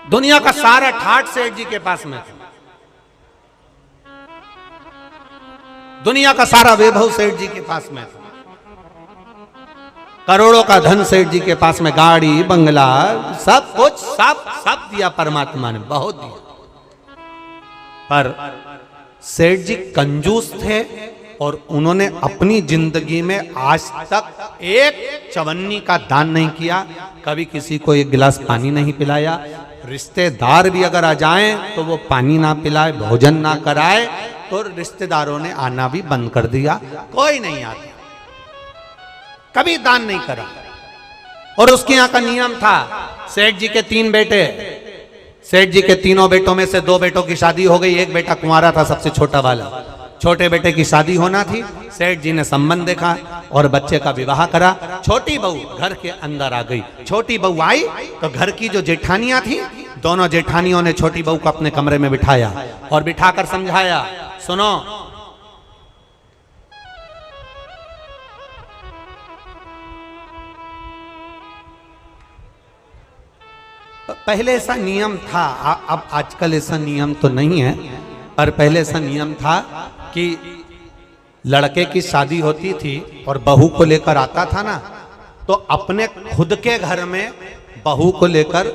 दुनिया का सारा ठाठ सेठ जी के पास में था, दुनिया का सारा वैभव सेठ जी के पास में था, करोड़ों का धन सेठ जी के पास में, गाड़ी बंगला सब कुछ, सब दिया परमात्मा ने, बहुत दिया। पर सेठ जी कंजूस थे और उन्होंने अपनी जिंदगी में आज तक एक चवन्नी का दान नहीं किया, कभी किसी को एक गिलास पानी नहीं पिलाया। रिश्तेदार भी अगर आ जाएं तो वो पानी ना पिलाए, भोजन ना कराए, तो रिश्तेदारों ने आना भी बंद कर दिया, कोई नहीं आता, कभी दान नहीं करा। और उसके यहाँ का नियम था, सेठ जी के 3 बेटे, सेठ जी के तीनों बेटों में से 2 बेटों की शादी हो गई, एक बेटा कुंवारा था, सबसे छोटा वाला। छोटे बेटे की शादी होना थी, सेठ जी ने संबंध देखा और बच्चे का विवाह करा। छोटी बहू घर के अंदर आ गई। छोटी बहू आई तो घर की जो जेठानियां थी, दोनों जेठानियों ने छोटी बहू को अपने कमरे में बिठाया और बिठाकर समझाया, सुनो, पहले ऐसा नियम था, अब आजकल ऐसा नियम तो नहीं है, पर पहले ऐसा नियम था कि लड़के की शादी होती थी और बहू को लेकर आता था ना, तो अपने खुद के घर में बहू को लेकर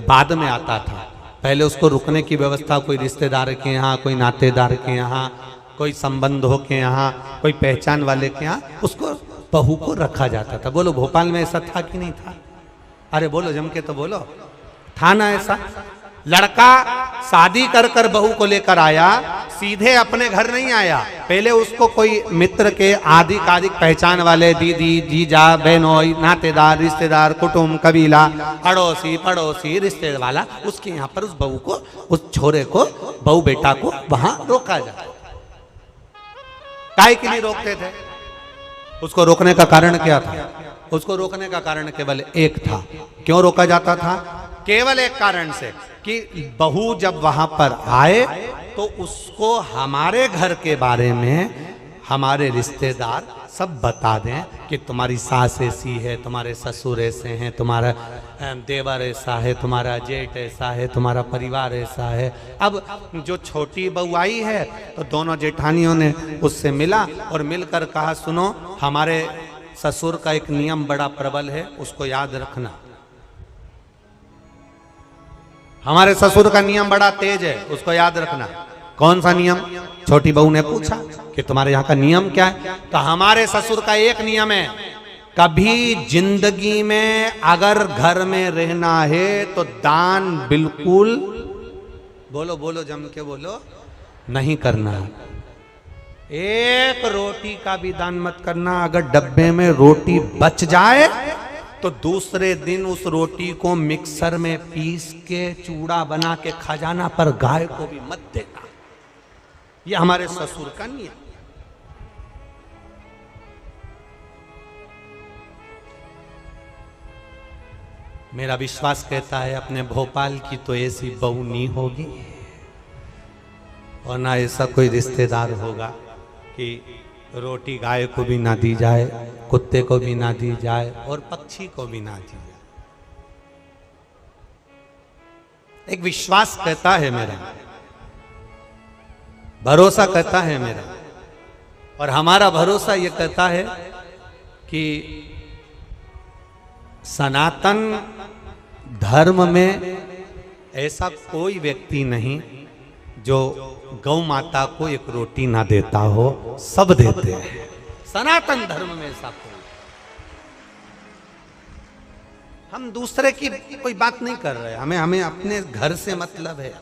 बाद में आता था। पहले उसको रुकने की व्यवस्था कोई रिश्तेदार के यहाँ, कोई नातेदार के यहाँ, कोई संबंधों के यहाँ, कोई पहचान वाले के यहाँ उसको बहू को रखा जाता था। बोलो भोपाल में ऐसा था कि नहीं था? अरे बोलो, जम के तो बोलो, था ना ऐसा? लड़का शादी कर कर बहू को लेकर आया, सीधे अपने घर नहीं आया, पहले उसको कोई मित्र के आधिकारिक पहचान वाले, दीदी, जीजा, बहनोई, नातेदार, रिश्तेदार, कुटुंब, कबीला, अड़ोसी पड़ोसी, रिश्तेदार वाला, उसके यहाँ पर उस बहू को, उस छोरे को, बहू बेटा को वहां रोका जाए। काहे के लिए रोकते थे? उसको रोकने का कारण क्या था? उसको रोकने का कारण केवल एक था। क्यों रोका जाता था? केवल एक कारण से कि बहू जब वहां पर आए तो उसको हमारे घर के बारे में हमारे रिश्तेदार सब बता दें कि तुम्हारी सास ऐसी है, तुम्हारे ससुर ऐसे हैं, तुम्हारा देवर ऐसा है, तुम्हारा जेठ ऐसा है, तुम्हारा परिवार ऐसा है। अब जो छोटी बहू आई है तो दोनों जेठानियों ने उससे मिला और मिलकर कहा, सुनो, हमारे ससुर का एक नियम बड़ा प्रबल है, उसको याद रखना। हमारे ससुर का नियम बड़ा तेज है, उसको याद रखना। कौन सा नियम? छोटी बहू ने पूछा कि तुम्हारे यहाँ का नियम क्या है? तो हमारे ससुर का एक नियम है, कभी जिंदगी में अगर घर में रहना है तो दान बिल्कुल, बोलो बोलो जम के बोलो, नहीं करना। एक रोटी का भी दान मत करना। अगर डब्बे में रोटी बच जाए तो दूसरे दिन उस रोटी को मिक्सर में पीस के चूड़ा बना के खा जाना, पर गाय को भी मत देना। ये हमारे ससुर का नियम। मेरा विश्वास कहता है अपने भोपाल की तो ऐसी बहू नहीं होगी और ना ऐसा कोई रिश्तेदार होगा कि रोटी गाय को भी ना दी जाए, कुत्ते को भी ना दी जाए और पक्षी को भी ना दी जाए। एक विश्वास कहता है मेरा, भरोसा कहता है मेरा, और हमारा भरोसा ये कहता है कि सनातन धर्म में ऐसा कोई व्यक्ति नहीं जो गौ माता को एक रोटी ना देता हो, सब देते हैं। सनातन धर्म में ऐसा कोई, हम दूसरे की कोई बात नहीं कर रहे, हमें अपने घर से मतलब है,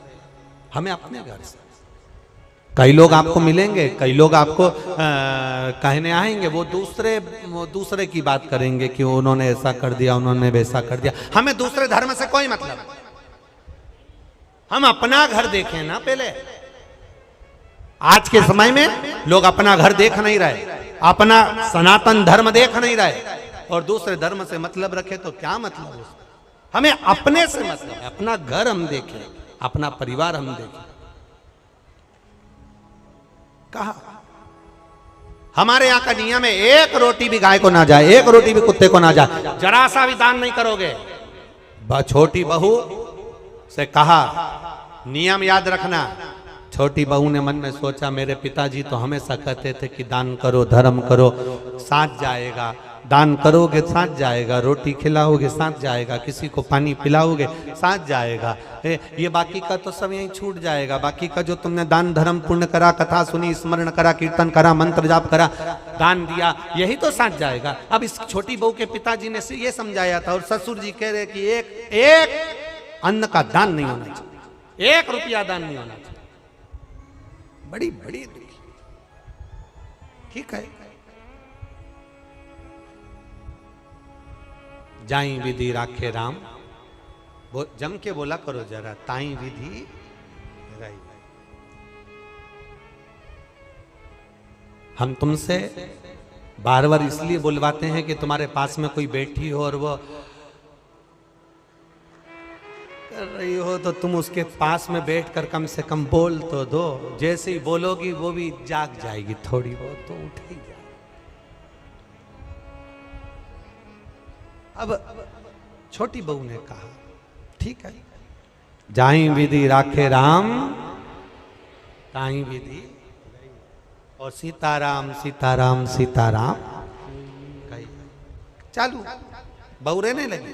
हमें अपने घर से। कई लोग आपको मिलेंगे, कई लोग आपको कहने आएंगे, वो दूसरे की बात करेंगे कि उन्होंने ऐसा कर दिया, उन्होंने वैसा कर दिया। हमें दूसरे धर्म से कोई मतलब नहीं, हम अपना घर देखें ना पहले। आज के समय में लोग अपना घर देख नहीं रहे, अपना सनातन धर्म देख नहीं रहे और दूसरे धर्म से मतलब रखे तो क्या मतलब है? हमें अपने से मतलब है, अपना घर हम देखें, अपना परिवार हम देखें। कहा हमारे यहाँ का नियम है, एक रोटी भी गाय को ना जाए, एक रोटी भी कुत्ते को ना जाए, जरा सा भी दान नहीं करोगे। छोटी बहू से कहा नियम याद रखना। छोटी बहू ने मन में सोचा, मेरे पिताजी तो हमेशा कहते थे कि दान करो, धर्म करो, साथ जाएगा। दान करोगे साथ जाएगा, रोटी खिलाओगे साथ जाएगा, किसी को पानी पिलाओगे साथ जाएगा। ये बाकी का तो सब यहीं छूट जाएगा। बाकी का जो तुमने दान धर्म पुण्य करा, कथा सुनी, स्मरण करा, कीर्तन करा, मंत्र जाप करा, दान दिया, यही तो साथ जाएगा। अब इस छोटी बहू के पिताजी ने ये समझाया था और ससुर जी कह रहे कि एक अन्न का दान नहीं होना चाहिए, 1 रुपया दान नहीं होना चाहिए। बड़ी बड़ी दुखी। ठीक है, जाई विधि राखे राम, वो जम के बोला करो जरा, ताई विधि रही। हम तुमसे बार बार इसलिए बुलवाते हैं कि तुम्हारे पास में कोई बैठी हो और वो कर रही हो तो तुम उसके पास में बैठकर कम से कम बोल तो दो। जैसे ही बोलोगी वो भी जाग जाएगी, थोड़ी बहुत तो उठ ही जाएगी। अब छोटी बहू ने कहा ठीक है, जाई विधि राखे राम, ताई विधि, और सीताराम सीताराम सीताराम कही चालू बहू रहने लगी।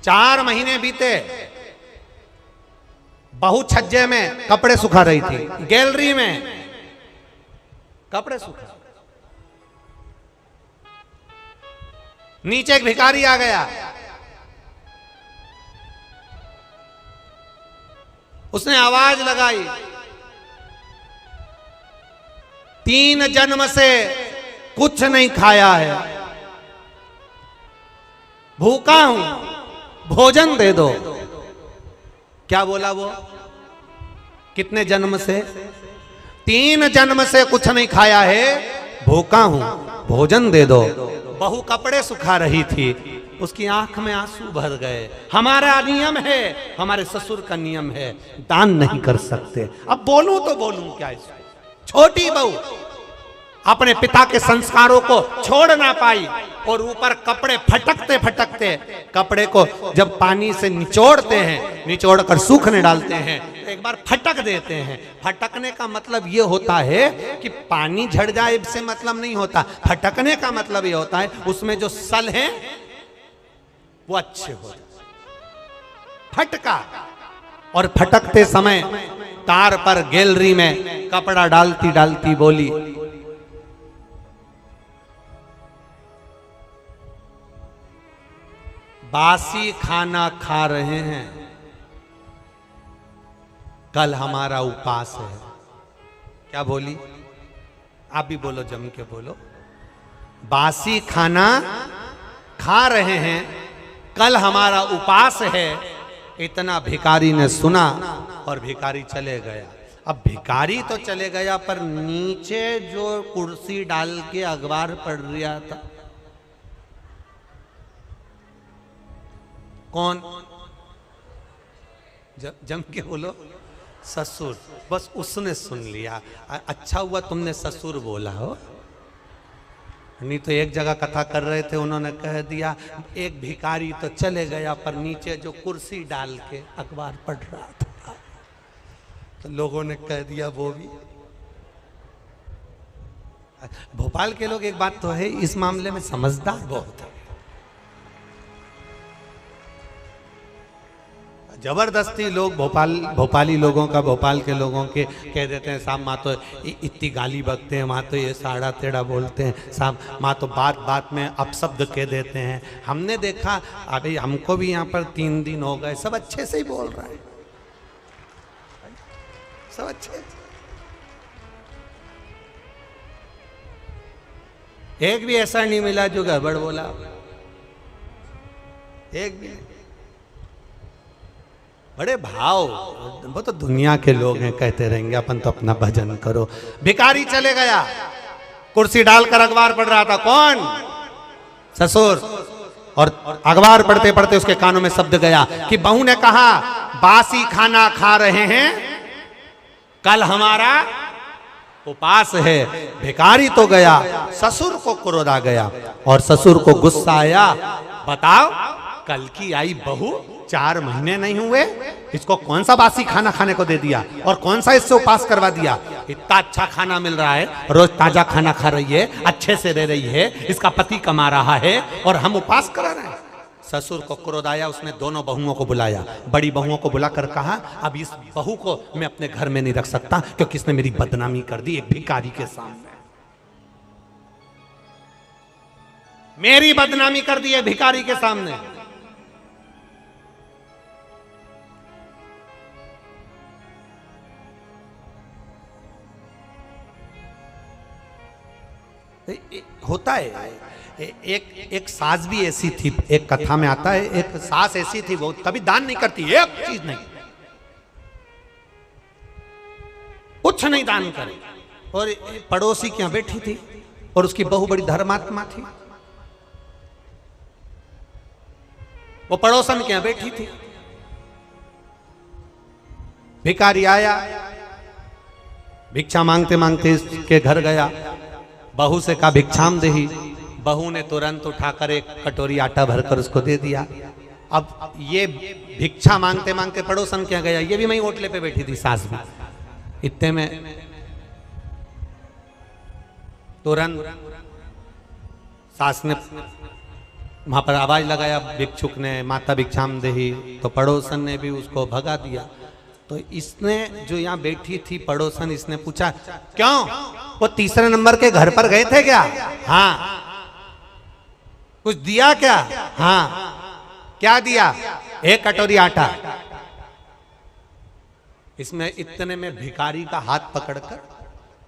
4 महीने बीते, बहू छज्जे में कपड़े सुखा रही थी, गैलरी में कपड़े सुखा। नीचे एक भिखारी आ गया, उसने आवाज लगाई, 3 जन्म से कुछ नहीं खाया है, भूखा हूं, भोजन दे दो। क्या बोला वो? कितने जन्म से? 3 जन्म से कुछ नहीं खाया है, भूखा हूं, भोजन दे दो। बहू कपड़े सुखा रही थी, उसकी आंख में आंसू भर गए। हमारा नियम है, हमारे ससुर का नियम है, दान नहीं कर सकते। अब बोलूं तो बोलूं क्या इसको? छोटी बहू अपने पिता के संस्कारों को छोड़ ना पाई और ऊपर कपड़े फटकते फटकते, कपड़े को जब पानी से निचोड़ते हैं, निचोड़ कर सूखने डालते हैं, तो एक बार फटक देते हैं। फटकने का मतलब ये होता है कि पानी झड़ जाए इससे मतलब नहीं होता। फटकने का मतलब ये होता है उसमें जो सल है वो अच्छे हो जाए। फटका, और फटकते समय तार पर गैलरी में कपड़ा डालती डालती बोली, बासी खाना खा रहे हैं, कल हमारा उपास है। क्या बोली? आप भी बोलो, जम के बोलो। बासी खाना खा रहे हैं, कल हमारा उपास है। इतना भिखारी ने सुना और भिखारी चले गया। अब भिखारी तो चले गया, पर नीचे जो कुर्सी डाल के अखबार पढ़ रहा था, कौन? जम के बोलो, ससुर। बस उसने सुन लिया। अच्छा हुआ तुमने ससुर बोला हो, नहीं तो एक जगह कथा कर रहे थे, उन्होंने कह दिया एक भिखारी तो चले गया, पर नीचे जो कुर्सी डाल के अखबार पढ़ रहा था, तो लोगों ने कह दिया वो भी। भोपाल के लोग एक बात तो है, इस मामले में समझदार बहुत है। जबरदस्ती लोग भोपाली लोगों का, भोपाल के लोगों के कह देते हैं साहब माँ तो इतनी गाली बकते हैं, माँ तो ये साड़ा तेड़ा बोलते हैं, साहब माँ तो बात बात में अपशब्द कह देते हैं। हमने देखा, अभी हमको भी यहाँ पर 3 दिन हो गए, सब अच्छे से ही बोल रहा है, सब अच्छे। एक भी ऐसा नहीं मिला जो गड़बड़ बोला, एक भी। बड़े भाव, वो तो दुनिया के लोग हैं, कहते रहेंगे अपन तो अपना भजन करो। भिखारी चले गया, कुर्सी डालकर अखबार पढ़ रहा था। कौन? ससुर। और अखबार पढ़ते पढ़ते उसके कानों में शब्द गया कि बहू ने कहा बासी खाना खा रहे हैं, कल हमारा उपास है। भिखारी तो गया, ससुर को क्रोध आ गया और ससुर को गुस्सा आया। बताओ, कल की आई बहू 4 महीने नहीं हुए, इसको कौन सा बासी खाना खाने को दे दिया और कौन सा इससे उपास करवा दिया? इतना अच्छा खाना मिल रहा है, रोज ताजा खाना खा रही है, अच्छे से रह रही है, इसका पति कमा रहा है और हम उपास करा रहे हैं। ससुर को क्रोध आया, उसने दोनों बहुओं को बुलाया। बड़ी बहुओं को बुलाकर कहा अब इस बहू को मैं अपने घर में नहीं रख सकता, क्योंकि इसने मेरी बदनामी कर दी एक भिखारी के सामने। मेरी बदनामी कर दी है भिखारी के सामने। होता है। एक सास भी ऐसी थी, एक कथा में आता है, एक सास ऐसी थी, वो कभी दान नहीं करती, एक चीज नहीं, कुछ नहीं दान करे। और पड़ोसी के यहां बैठी थी और उसकी बहू बड़ी धर्मात्मा थी, वो पड़ोसन के यहां बैठी थी। भिखारी आया, भिक्षा मांगते मांगते इसके घर गया, बहू से कहा भिक्षाम देही। बहू ने तुरंत उठाकर एक कटोरी आटा भरकर उसको दे दिया। अब ये भिक्षा मांगते मांगते पड़ोसन के यहाँ गया, ये भी वहीं ओटले पे बैठी थी सास भी। इतने में तुरंत सास ने वहां पर आवाज लगाया, भिक्षुक ने, माता भिक्षाम देही। तो पड़ोसन ने भी उसको भगा दिया। तो इसने जो यहाँ बैठी थी पड़ोसन, इसने पूछा क्यों, वो तीसरे नंबर के घर पर गए थे क्या? हाँ। कुछ दिया क्या? हाँ। क्या दिया? एक कटोरी आटा। इसमें इतने में भिखारी का हाथ पकड़कर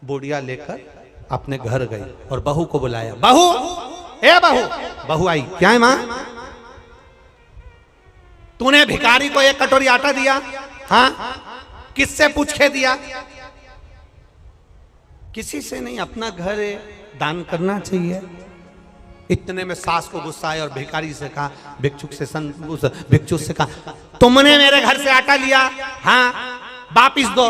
बोड़िया लेकर अपने घर गई और बहू को बुलाया, बहू, ए बहू। बहू आई, क्या है मां? तूने भिखारी को एक कटोरी आटा दिया? हाँ। किससे पूछ के दिया? किसी से नहीं, अपना घर है, दान करना चाहिए। इतने में सास को गुस्सा आया और भिखारी से कहा, भिक्षुक से कहा, तुमने मेरे घर से आटा लिया? हाँ। वापिस दो।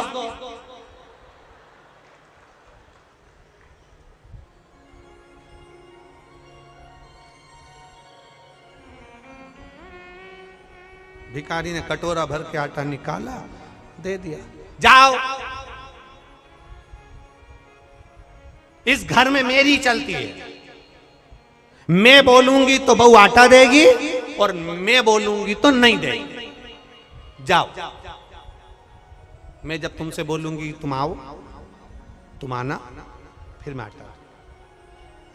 भिखारी ने कटोरा भर के आटा निकाला, दे दिया। जाओ, इस घर में मेरी चलती है, मैं बोलूंगी तो बहू आटा देगी और मैं बोलूंगी तो नहीं देगी। जाओ, मैं जब तुमसे बोलूंगी तुम आओ, तुम आना, फिर मैं आटा।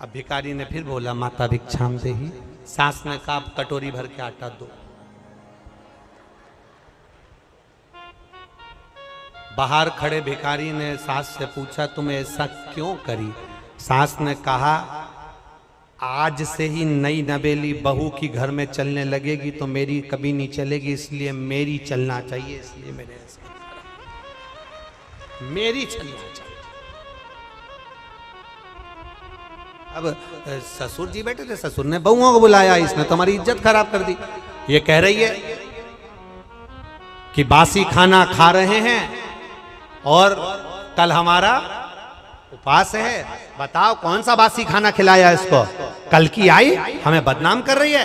अब भिखारी ने फिर बोला, माता भिक्षाम देही। सास ने कहा, कटोरी भर के आटा दो। बाहर खड़े भिखारी ने सास से पूछा, तुम ऐसा क्यों करी? सास ने कहा, आज से ही नई नवेली बहू की घर में चलने लगेगी तो मेरी कभी नहीं चलेगी, इसलिए मेरी चलना चाहिए, इसलिए मैंने ऐसा करा। मेरी चलना चाहिए। अब ससुर जी बैठे थे, ससुर ने बहुओं को बुलाया, इसने तो हमारी इज्जत खराब कर दी। ये कह रही है कि बासी खाना खा रहे हैं और कल हमारा उपास है। बताओ कौन सा बासी खाना खिलाया इसको? कल की आई हमें बदनाम कर रही है।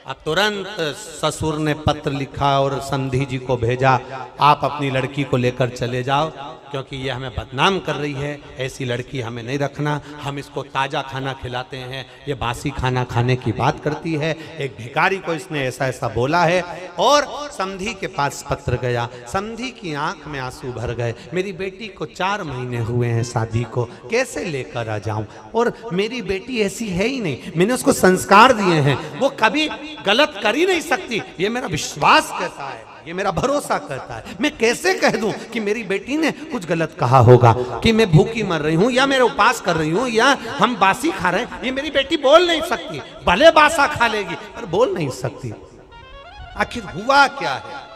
अब तुरंत ससुर ने पत्र लिखा और समधी जी को भेजा, आप अपनी लड़की को लेकर चले जाओ, क्योंकि ये हमें बदनाम कर रही है, ऐसी लड़की हमें नहीं रखना, हम इसको ताज़ा खाना खिलाते हैं, ये बासी खाना खाने की बात करती है। एक भिखारी को इसने ऐसा ऐसा बोला है। और समधी के पास पत्र गया, समधी की आंख में आंसू भर गए, मेरी बेटी को 4 महीने हुए हैं शादी को, कैसे लेकर आ जाऊं? और मेरी बेटी ऐसी है ही नहीं, मैंने उसको संस्कार दिए हैं, वो कभी गलत कर ही नहीं सकती, ये मेरा विश्वास कहता है, ये मेरा भरोसा करता है। मैं कैसे कह दूं कि मेरी बेटी ने कुछ गलत कहा होगा, कि मैं भूखी मर रही हूं या मेरे उपास कर रही हूं या हम बासी खा रहे हैं? ये मेरी बेटी बोल नहीं सकती, भले बासा खा लेगी पर बोल नहीं सकती। आखिर हुआ क्या है?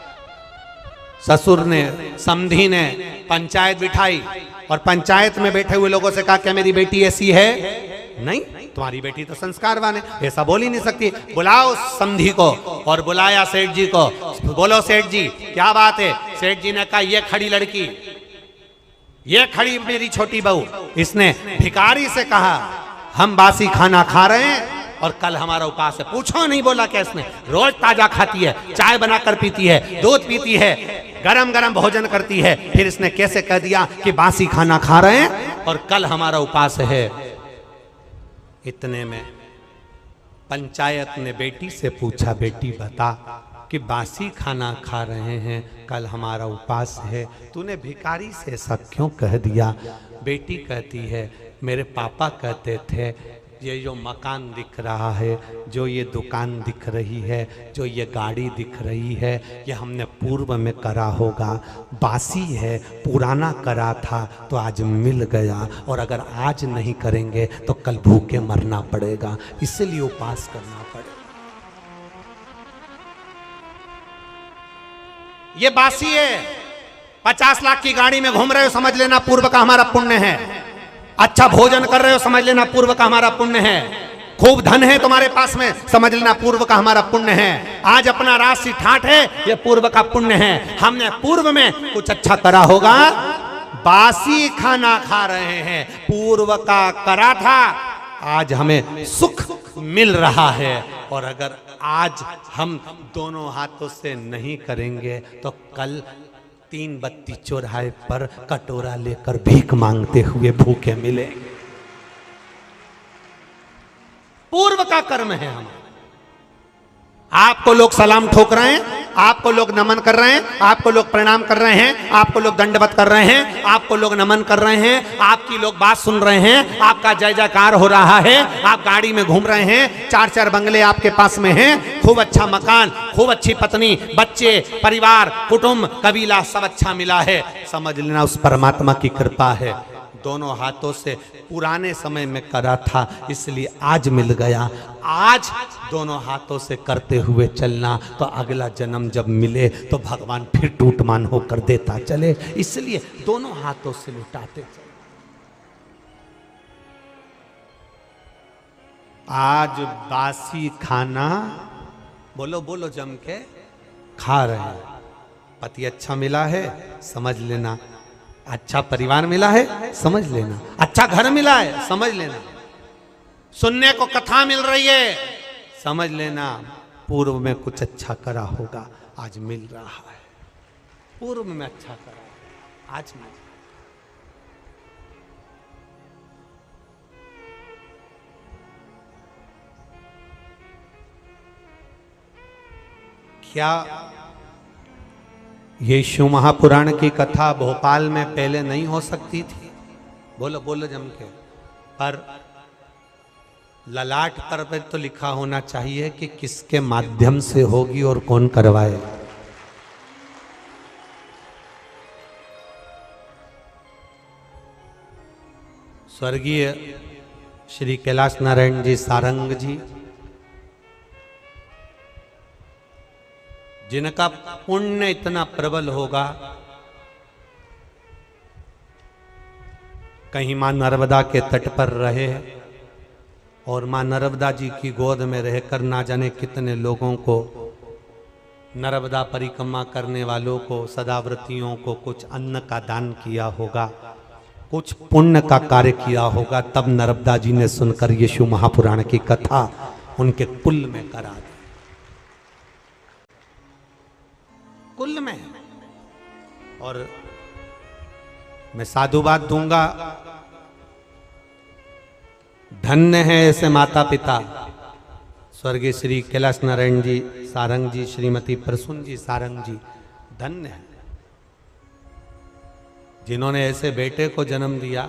ससुर ने, समधी ने पंचायत बिठाई और पंचायत में बैठे हुए लोगों से कहा, क्या मेरी बेटी ऐसी है? नहीं, तुम्हारी बेटी तो संस्कारवान है, ऐसा बोल ही नहीं सकती। बुलाओ समधी को। और बुलाया सेठ जी को, बोलो सेठ जी क्या बात है? सेठ जी ने कहा, ये खड़ी लड़की, ये खड़ी मेरी छोटी बहू, इसने भिखारी से कहा हम बासी खाना खा रहे हैं और कल हमारा उपास है। पूछो नहीं बोला क्या इसने? रोज ताजा खाती है, चाय बनाकर पीती है, दूध पीती है, गरम गरम भोजन करती है, फिर इसने कैसे कह दिया कि बासी खाना खा रहे हैं और कल हमारा उपास है? इतने में पंचायत ने बेटी से पूछा, बेटी बता कि बासी खाना खा रहे हैं, कल हमारा उपास है, तूने भिखारी से ऐसा क्यों कह दिया? बेटी कहती है, मेरे पापा कहते थे ये जो मकान दिख रहा है, जो ये दुकान दिख रही है, जो ये गाड़ी दिख रही है, ये हमने पूर्व में करा होगा। बासी है, पुराना करा था तो आज मिल गया, और अगर आज नहीं करेंगे तो कल भूखे मरना पड़ेगा, इसलिए उपास करना पड़ेगा। ये बासी है, 50 लाख की गाड़ी में घूम रहे हो, समझ लेना पूर्व का हमारा पुण्य है। अच्छा भोजन कर रहे हो, समझ लेना पूर्व का हमारा पुण्य है। खूब धन है तुम्हारे पास में, समझ लेना पूर्व का हमारा पुण्य है। आज अपना राशि ठाठ है, ये पूर्व का पुण्य है। हमने पूर्व में कुछ अच्छा करा होगा। बासी खाना खा रहे हैं, पूर्व का करा था, आज हमें सुख मिल रहा है। और अगर आज हम दोनों हाथों से नहीं करेंगे तो कल 3 बत्ती चौराहे पर कटोरा लेकर भीख मांगते हुए भूखे मिलेंगे। पूर्व का कर्म है हम। आपको लोग सलाम ठोक रहे हैं, आपको लोग नमन कर रहे हैं, आपको लोग प्रणाम कर रहे हैं, आपको लोग दंडवत कर रहे हैं, आपको लोग नमन कर रहे हैं, आपकी लोग बात सुन रहे हैं, आपका जय जयकार हो रहा है, आप गाड़ी में घूम रहे हैं, 4-4 बंगले आपके पास में हैं, खूब अच्छा मकान, खूब अच्छी पत्नी, बच्चे, परिवार, कुटुंब, कबीला सब अच्छा मिला है। समझ लेना उस परमात्मा की कृपा है। दोनों हाथों से पुराने समय में करा था, इसलिए आज मिल गया। आज दोनों हाथों से करते हुए चलना, तो अगला जन्म जब मिले तो भगवान फिर टूटमान होकर देता चले, इसलिए दोनों हाथों से लुटाते चले। आज बासी खाना, बोलो बोलो जम के खा रहे हैं। पति अच्छा मिला है, समझ लेना। अच्छा परिवार मिला है, समझ लेना। अच्छा घर मिला है, समझ लेना। सुनने को कथा मिल रही है, समझ लेना पूर्व में कुछ अच्छा करा होगा, आज मिल रहा है। पूर्व में अच्छा करा, आज मिल। क्या ये शिव महापुराण की कथा भोपाल में पहले नहीं हो सकती थी? बोलो बोलो जम के। पर ललाट पर तो लिखा होना चाहिए कि किसके माध्यम से होगी और कौन करवाए। स्वर्गीय श्री कैलाश नारायण जी सारंग जी, जिनका पुण्य इतना प्रबल होगा, कहीं मां नर्मदा के तट पर रहे और मां नर्मदा जी की गोद में रहकर ना जाने कितने लोगों को, नर्मदा परिक्रमा करने वालों को, सदाव्रतियों को कुछ अन्न का दान किया होगा, कुछ पुण्य का कार्य किया होगा। तब नर्मदा जी ने सुनकर यीशु महापुराण की कथा उनके कुल में करा दी। कुल में। और मैं साधुवाद दूंगा, धन्य है ऐसे माता पिता, स्वर्गीय श्री कैलाश नारायण जी सारंग जी, श्रीमती प्रसून जी सारंग जी, धन्य है जिन्होंने ऐसे बेटे को जन्म दिया,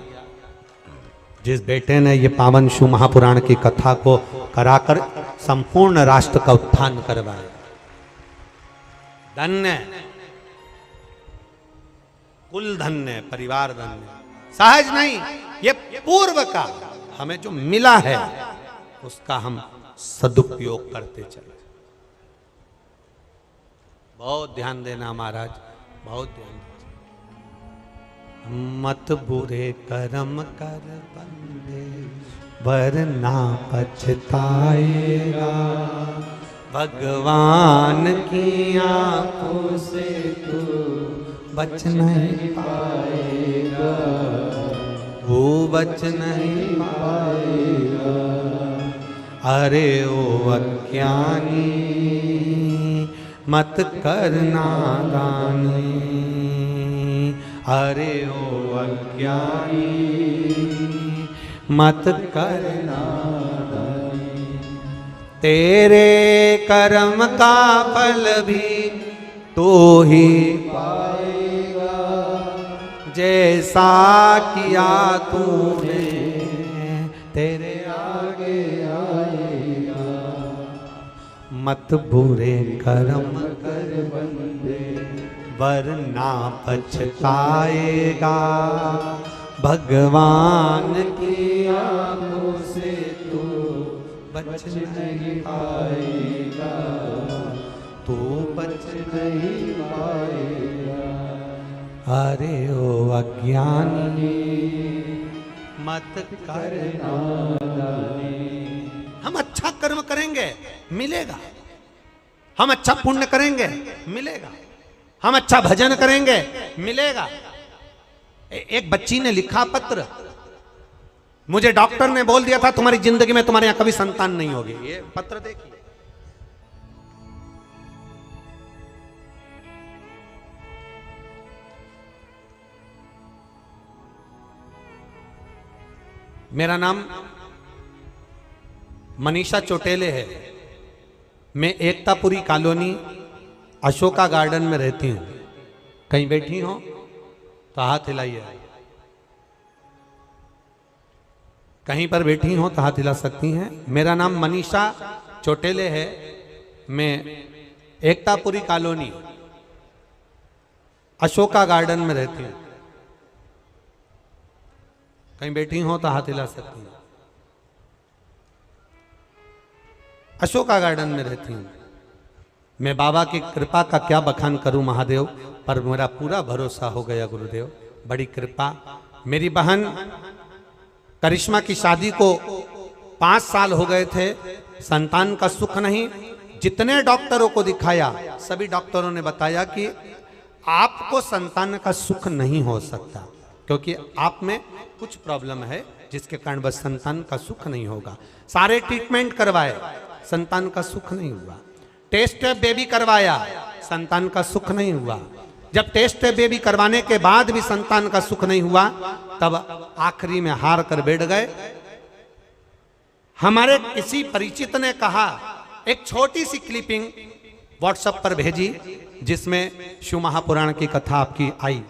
जिस बेटे ने ये पावन शिव महापुराण की कथा को कराकर संपूर्ण राष्ट्र का उत्थान करवाया। धन्य, कुल धन्य, परिवार धन्य। सहज नहीं, ये पूर्व का हमें जो मिला है उसका हम सदुपयोग करते चले। बहुत ध्यान देना महाराज, बहुत ध्यान देना। मत बुरे कर्म कर बंदे, वरना पछताएगा। भगवान की आंखों से तू बच नहीं पाएगा, वो बच नहीं पाएगा। अरे ओ अज्ञानी मत करना दानी, अरे ओ अज्ञानी मत करना दानी। तेरे कर्म का फल भी तो ही पाएगा, जैसा किया तूने तेरे आगे मत बुरे कर्म कर बंदे, वरना पछताएगा, भगवान की आंखों से तू बच नहीं पाएगा, तू बच नहीं पाएगा। अरे ओ अज्ञानी मत करना। हम अच्छा कर्म करेंगे मिलेगा, हम अच्छा पुण्य करेंगे मिलेगा, हम अच्छा भजन करेंगे मिलेगा। एक बच्ची ने लिखा पत्र, मुझे डॉक्टर ने बोल दिया था तुम्हारी जिंदगी में तुम्हारे यहां कभी संतान नहीं होगी। ये पत्र देखिए। मेरा नाम मनीषा चोटेले है। मैं एकतापुरी कॉलोनी अशोका गार्डन में रहती हूँ। कहीं बैठी हो तो हाथ हिलाइए। कहीं पर बैठी हो तो हाथ हिला सकती हैं। मेरा नाम मनीषा चोटेले है। मैं एकतापुरी कॉलोनी अशोका गार्डन में रहती हूँ। कहीं बैठी हो तो हाथ हिला सकती हैं। अशोका गार्डन में रहती हूँ। मैं बाबा की कृपा का क्या बखान करूं महादेव, पर मेरा पूरा भरोसा हो गया गुरुदेव, बड़ी कृपा। मेरी बहन करिश्मा की शादी को 5 साल हो गए थे, संतान का सुख नहीं। जितने डॉक्टरों को दिखाया सभी डॉक्टरों ने बताया कि आपको संतान का सुख नहीं हो सकता, क्योंकि आप में कुछ प्रॉब्लम है जिसके कारण बस संतान का सुख नहीं होगा। सारे ट्रीटमेंट करवाए, संतान का सुख नहीं हुआ। टेस्ट बेबी करवाया, संतान का सुख नहीं हुआ। जब टेस्ट बेबी करवाने के बाद भी संतान का सुख नहीं हुआ, तब आखिरी में हार कर बैठ गए। हमारे किसी परिचित ने कहा, एक छोटी सी क्लिपिंग व्हाट्सएप पर भेजी जिसमें शिव महापुराण की कथा आपकी आई,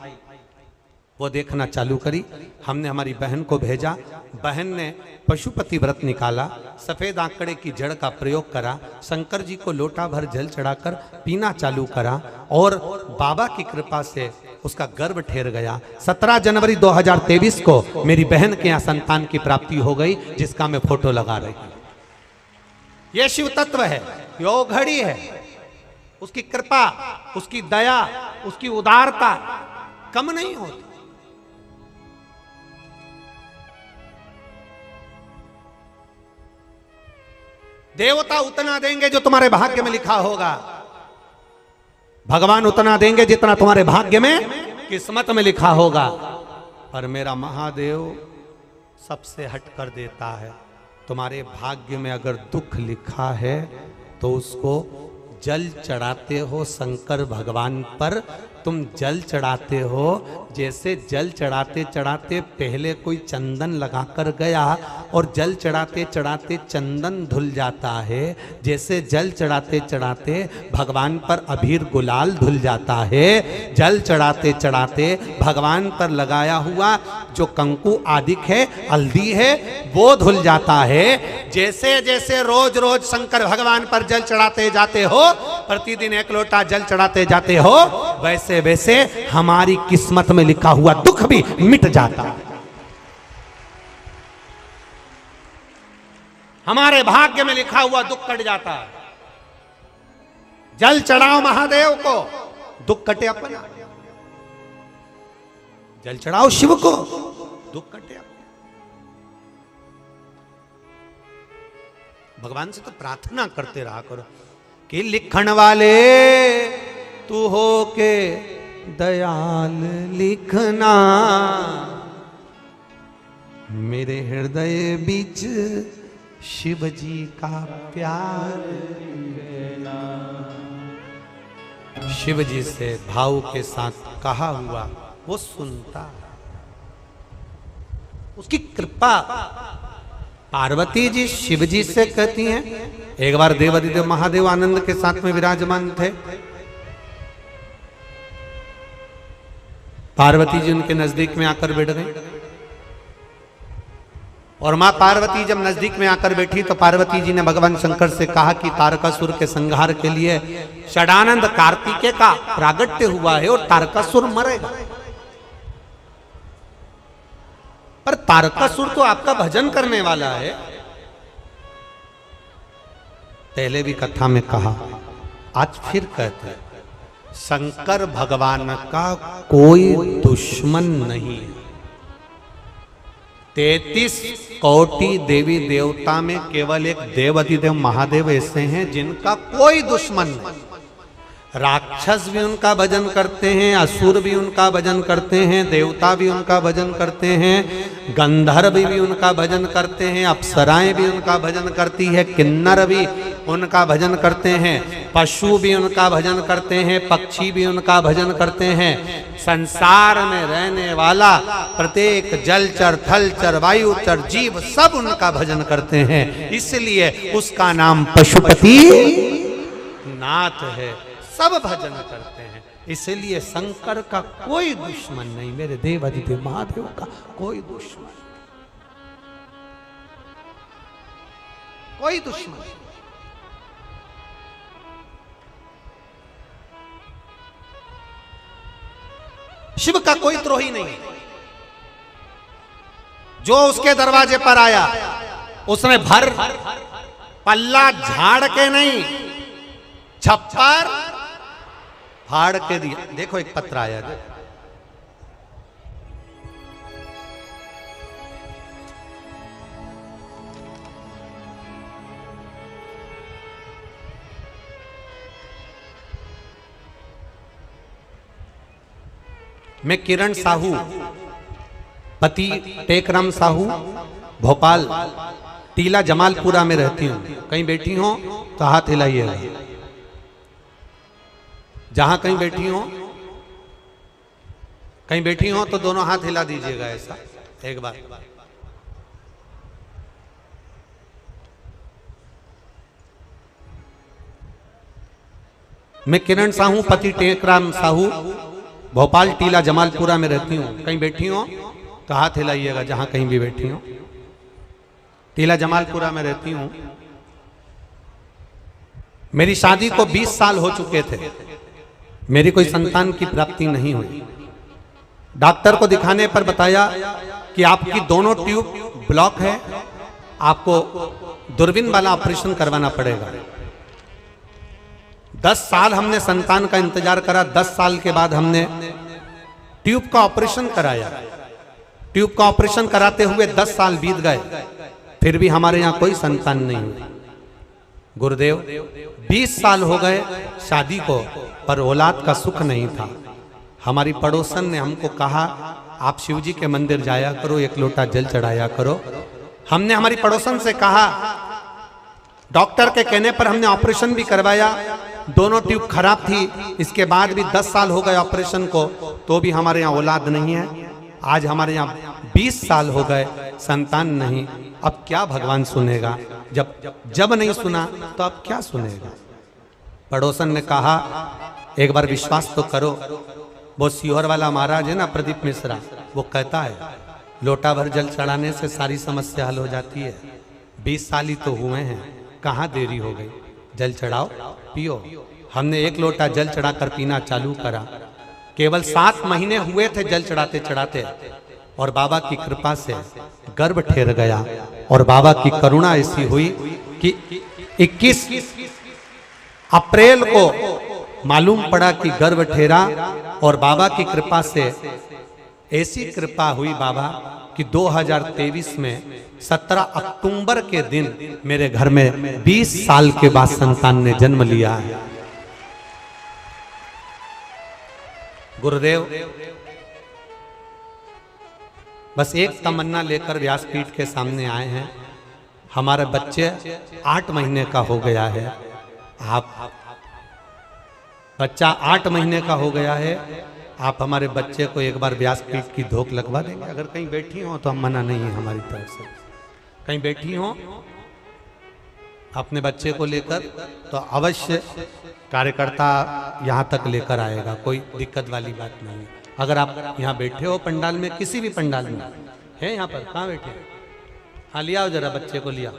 वो देखना चालू करी। हमने हमारी बहन को भेजा। बहन ने पशुपति व्रत निकाला, सफेद आंकड़े की जड़ का प्रयोग करा, शंकर जी को लोटा भर जल चढ़ाकर पीना चालू करा और बाबा की कृपा से उसका गर्भ ठहर गया। 17 जनवरी 2023 को मेरी बहन के यहाँ संतान की प्राप्ति हो गई, जिसका मैं फोटो लगा रही हूं। ये शिव तत्व है, यो घड़ी है। उसकी कृपा, उसकी दया, उसकी उदारता कम नहीं होती। देवता उतना देंगे जो तुम्हारे भाग्य में लिखा होगा, भगवान उतना देंगे जितना तुम्हारे भाग्य में किस्मत में लिखा होगा। पर मेरा महादेव सबसे हट कर देता है। तुम्हारे भाग्य में अगर दुख लिखा है तो उसको जल चढ़ाते हो शंकर भगवान पर। तुम जल चढ़ाते हो, जैसे जल चढ़ाते चढ़ाते पहले कोई चंदन लगाकर गया और जल चढ़ाते चढ़ाते चंदन धुल जाता है, जैसे जल चढ़ाते चढ़ाते भगवान पर अबीर गुलाल धुल जाता है, जल चढ़ाते चढ़ाते भगवान पर लगाया हुआ जो कंकु आदि है, हल्दी है, वो धुल जाता है। जैसे जैसे रोज रोज शंकर भगवान पर जल चढ़ाते जाते हो, प्रतिदिन 1 लोटा जल चढ़ाते जाते हो, वैसे वैसे हमारी किस्मत में लिखा हुआ दुख भी मिट जाता है। हमारे भाग्य में लिखा हुआ दुख कट जाता है। जल चढ़ाओ महादेव को, दुख कटे अपना। जल चढ़ाओ शिव को, दुख कटे अपना। भगवान से तो प्रार्थना करते रहा करो कि लिखण वाले तू हो के दयाल लिखना, मेरे हृदय बीच शिव जी का प्यार। शिव जी से भाव के साथ कहा हुआ वो सुनता। उसकी कृपा पार्वती जी शिव जी से कहती हैं। एक बार देवादिदेव महादेव आनंद के साथ में विराजमान थे। पार्वती जी उनके नजदीक में आकर बैठ गई। और मां पार्वती जब नजदीक में आकर बैठी तो पार्वती जी ने भगवान शंकर से कहा कि तारकासुर के संहार के लिए षडानंद कार्तिकेय का प्रागट्य हुआ है और तारकासुर मरेगा। पर तारकासुर तो आपका भजन करने वाला है। पहले भी कथा में कहा, आज फिर कहते हैं, शंकर भगवान का कोई दुश्मन नहीं है। 33 कोटि देवी देवता में केवल एक देवाधिदेव महादेव ऐसे हैं जिनका कोई दुश्मन नहीं। राक्षस भी उनका भजन करते हैं, असुर भी उनका भजन करते हैं, देवता भी उनका भजन करते हैं, गंधर्व भी उनका भजन करते हैं, अप्सराएं भी उनका भजन करती है, किन्नर भी उनका भजन करते हैं, पशु भी उनका भजन करते हैं, पक्षी भी उनका भजन करते हैं। संसार में रहने वाला प्रत्येक जलचर थलचर वायुचर जीव सब उनका भजन करते हैं। इसलिए उसका नाम पशुपति नाथ है, सब भजन करते हैं। इसलिए शंकर का कोई दुश्मन नहीं, मेरे देवाधिदेव महादेव का कोई दुश्मन, कोई दुश्मन। शिव का कोई द्रोही नहीं। जो उसके दरवाजे पर आया उसने भर पल्ला झाड़ के नहीं, छप्पर फाड़ के दिया। देखो एक पत्र आया, मैं किरण साहू पति टेकराम साहू भोपाल टीला जमालपुरा में रहती हूं। कहीं बैठी हो तो हाथ हिलाइएगा। जहां कहीं बैठी हो, कहीं बैठी हो तो दोनों हाथ हिला दीजिएगा ऐसा एक बार। मैं किरण साहू पति टेकराम साहू भोपाल टीला जमालपुरा में रहती हूँ। कहीं बैठी हो तो हाथ हिलाइएगा जहां कहीं भी बैठी हो। टीला जमालपुरा में रहती हूँ। मेरी शादी को 20 साल हो चुके थे, मेरी कोई संतान की प्राप्ति नहीं हुई। डॉक्टर को दिखाने पर बताया कि आपकी दोनों ट्यूब ब्लॉक है, आपको दूरबीन वाला ऑपरेशन करवाना पड़ेगा। 10 साल हमने संतान का इंतजार करा। 10 साल के बाद हमने ट्यूब का ऑपरेशन कराया। ट्यूब का ऑपरेशन कराते हुए 10 साल बीत गए, फिर भी हमारे यहाँ कोई संतान नहीं हुई। गुरुदेव 20 साल हो गए शादी को, पर औलाद का सुख नहीं था। हमारी पड़ोसन ने हमको कहा, आप शिव जी के मंदिर जाया करो, एक लोटा जल चढ़ाया करो। हमने हमारी पड़ोसन से कहा, डॉक्टर के कहने पर हमने ऑपरेशन भी करवाया। दोनों ट्यूब खराब थी। इसके बाद भी 10 साल हो गए ऑपरेशन को, तो भी हमारे यहाँ औलाद नहीं है। आज हमारे यहाँ 20 साल हो गए, संतान नहीं। अब क्या भगवान सुनेगा? जब नहीं सुना तो अब क्या सुनेगा? पड़ोसन ने कहा, एक बार विश्वास तो करो। वो सीहोर वाला महाराज है ना, प्रदीप मिश्रा, वो कहता है लोटा भर जल चढ़ाने से सारी समस्या हल हो जाती है। 20 साल ही तो हुए हैं, कहाँ देरी हो गई? जल चढ़ाओ, पियो। हमने 1 लोटा जल चढ़ाकर पीना चालू करा। केवल 7 महीने हुए थे जल चढ़ाते चढ़ाते, और बाबा की कृपा से गर्भ ठहर गया। और बाबा की करुणा ऐसी हुई कि 21 अप्रैल को मालूम पड़ा कि गर्भ ठहरा। और बाबा की कृपा से ऐसी कृपा हुई बाबा कि 2023 में 17 अक्टूबर के दिन मेरे घर में 20 साल के बाद संतान ने जन्म लिया है। गुरुदेव बस एक तमन्ना लेकर व्यासपीठ के सामने आए हैं। हमारे बच्चे 8 महीने का हो गया है। आप बच्चा 8 महीने का हो गया है। आप हमारे बच्चे को एक बार व्यासपीठ की धोख लगवा देंगे? अगर कहीं बैठी हो तो हम मना नहीं है हमारी तरफ से। कहीं बैठी हो अपने बच्चे को लेकर तो अवश्य कार्यकर्ता यहाँ तक लेकर आएगा, कोई दिक्कत वाली बात नहीं है। अगर आप यहाँ बैठे हो पंडाल में, किसी भी पंडाल में है, यहाँ पर कहाँ बैठे? हाँ लिया आओ जरा, बच्चे को लिया।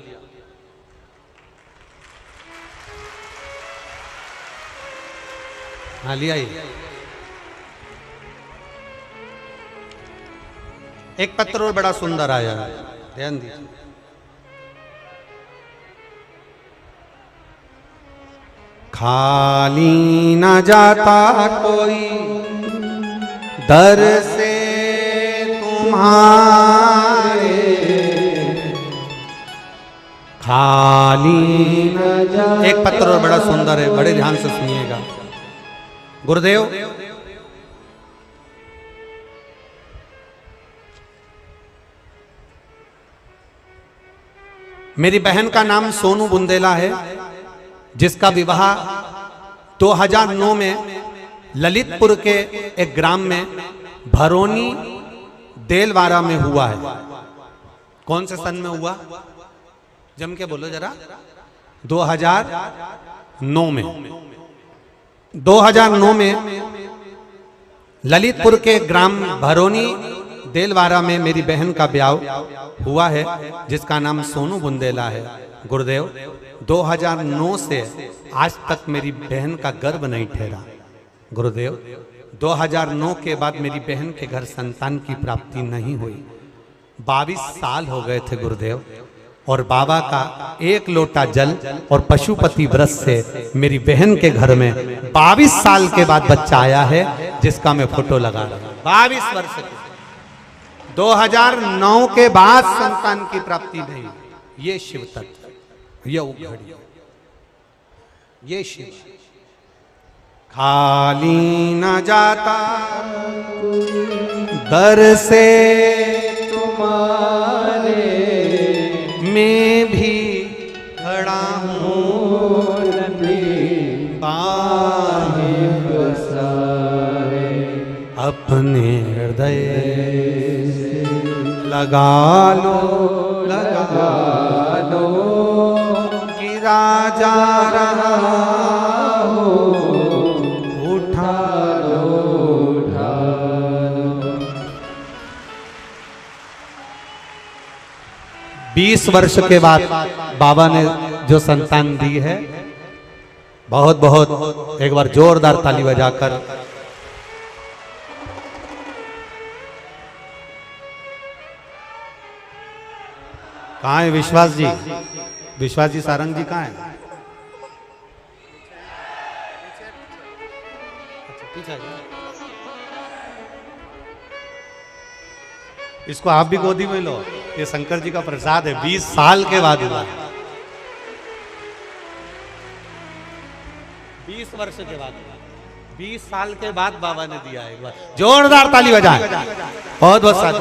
हाँ लिया ही। एक पत्र और बड़ा सुंदर आया है, ध्यान दीजिए। खाली न जाता कोई दर से तुम्हारे, खाली न जा। एक पत्र और बड़ा सुंदर है, बड़े ध्यान से सुनिएगा। गुरुदेव मेरी बहन का नाम सोनू बुंदेला है, जिसका विवाह 2009 में ललितपुर के एक ग्राम में भरोनी देलवारा में हुआ है। कौन से सन में हुआ, जम के बोलो जरा। 2009 में 2009 में ललितपुर के ग्राम भरोनी देलवारा में मेरी बहन का ब्याह हुआ है, जिसका नाम सोनू बुंदेला है। गुरुदेव 2009 से आज तक मेरी बहन का गर्भ नहीं ठहरा। गुरुदेव 2009 के बाद मेरी बहन के घर संतान की प्राप्ति नहीं हुई। 22 साल हो गए थे गुरुदेव, और बाबा का एक लोटा जल और पशुपति व्रत से मेरी बहन के घर में 22 साल के बाद बच्चा आया है, जिसका मैं फोटो लगा रहा हूं। 22 वर्ष के 2009 के बाद संतान की प्राप्ति नहीं। ये शिव तत्व, ये उघड़ी, ये शिव। खाली न जाता दर से तुम्हारे, मैं भी खड़ा हूँ बाहें पसारे, अपने हृदय लगा लो गिरा जा रहा हो, उठा लो। 20 वर्ष के बाद बाबा ने जो संतान दी है, बहुत बहुत एक बार जोरदार ताली बजाकर कहाँ है विश्वास जी? विश्वास जी सारंग जी कहाँ है? इसको आप भी गोदी में लो, ये शंकर जी का प्रसाद है। 20 साल के बाद हुआ, 20 वर्ष के बाद, 20 साल के बाद बाबा ने दिया है। एक बार जोरदार ताली बजाएं। बहुत बहुत साधु।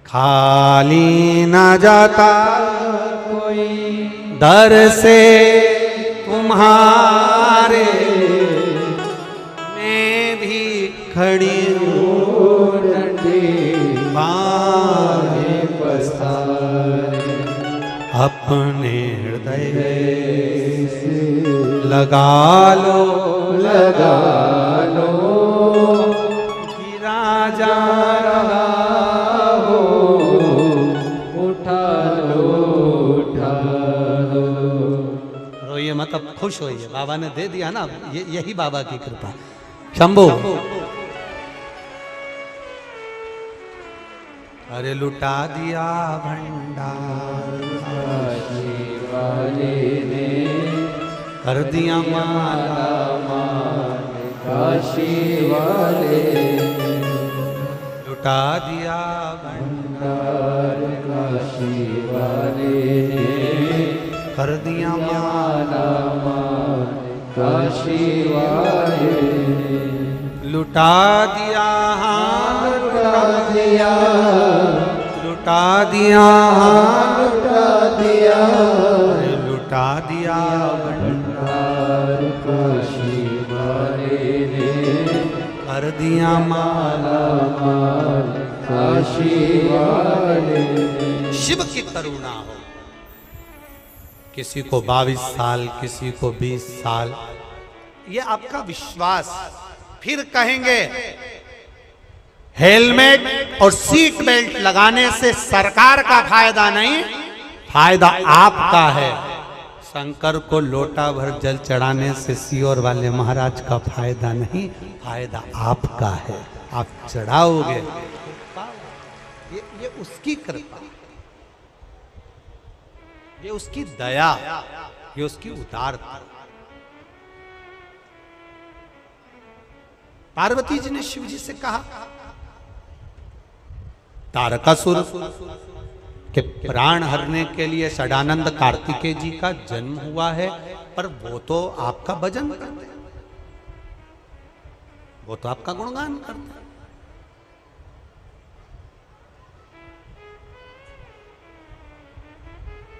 खाली न जाता कोई दर से तुम्हारे, मैं भी खड़ी हूँ बाहें पसारे, अपने हृदय लगा लो गिरा जा रहा हो, उठा लो। रोइए मत, अब खुश होइए, बाबा ने दे दिया ना, यही बाबा की कृपा। शंभू अरे लुटा दिया भंडार, कर दिया माला काशी वाले, लुटा दिया भंडार काशी वाले, कर दिया माला काशी वाले, लुटा दिया, लुटा दिया, लुटा दिया, लुटा दिया, लुटा दिया भंडार काशी वाले ने, कर दिया माला काशी वाले ने। शिव की करुणा हो, किसी को 22 साल, किसी को 20 साल, ये आपका विश्वास फिर कहेंगे हेलमेट और सीट बेल्ट लगाने से सरकार का फायदा नहीं, फायदा आपका है। शंकर को लोटा भर जल चढ़ाने से सीओर वाले महाराज का फायदा नहीं, फायदा आपका है। आप चढ़ाओगे, ये उसकी कृपा, ये उसकी दया, ये उसकी उदारता। पार्वती जी ने शिव जी से कहा तारकासुर के प्राण हरने के लिए षडानंद कार्तिकेय जी का जन्म हुआ है, पर वो तो आपका भजन करते हैं, वो तो आपका गुणगान करते हैं।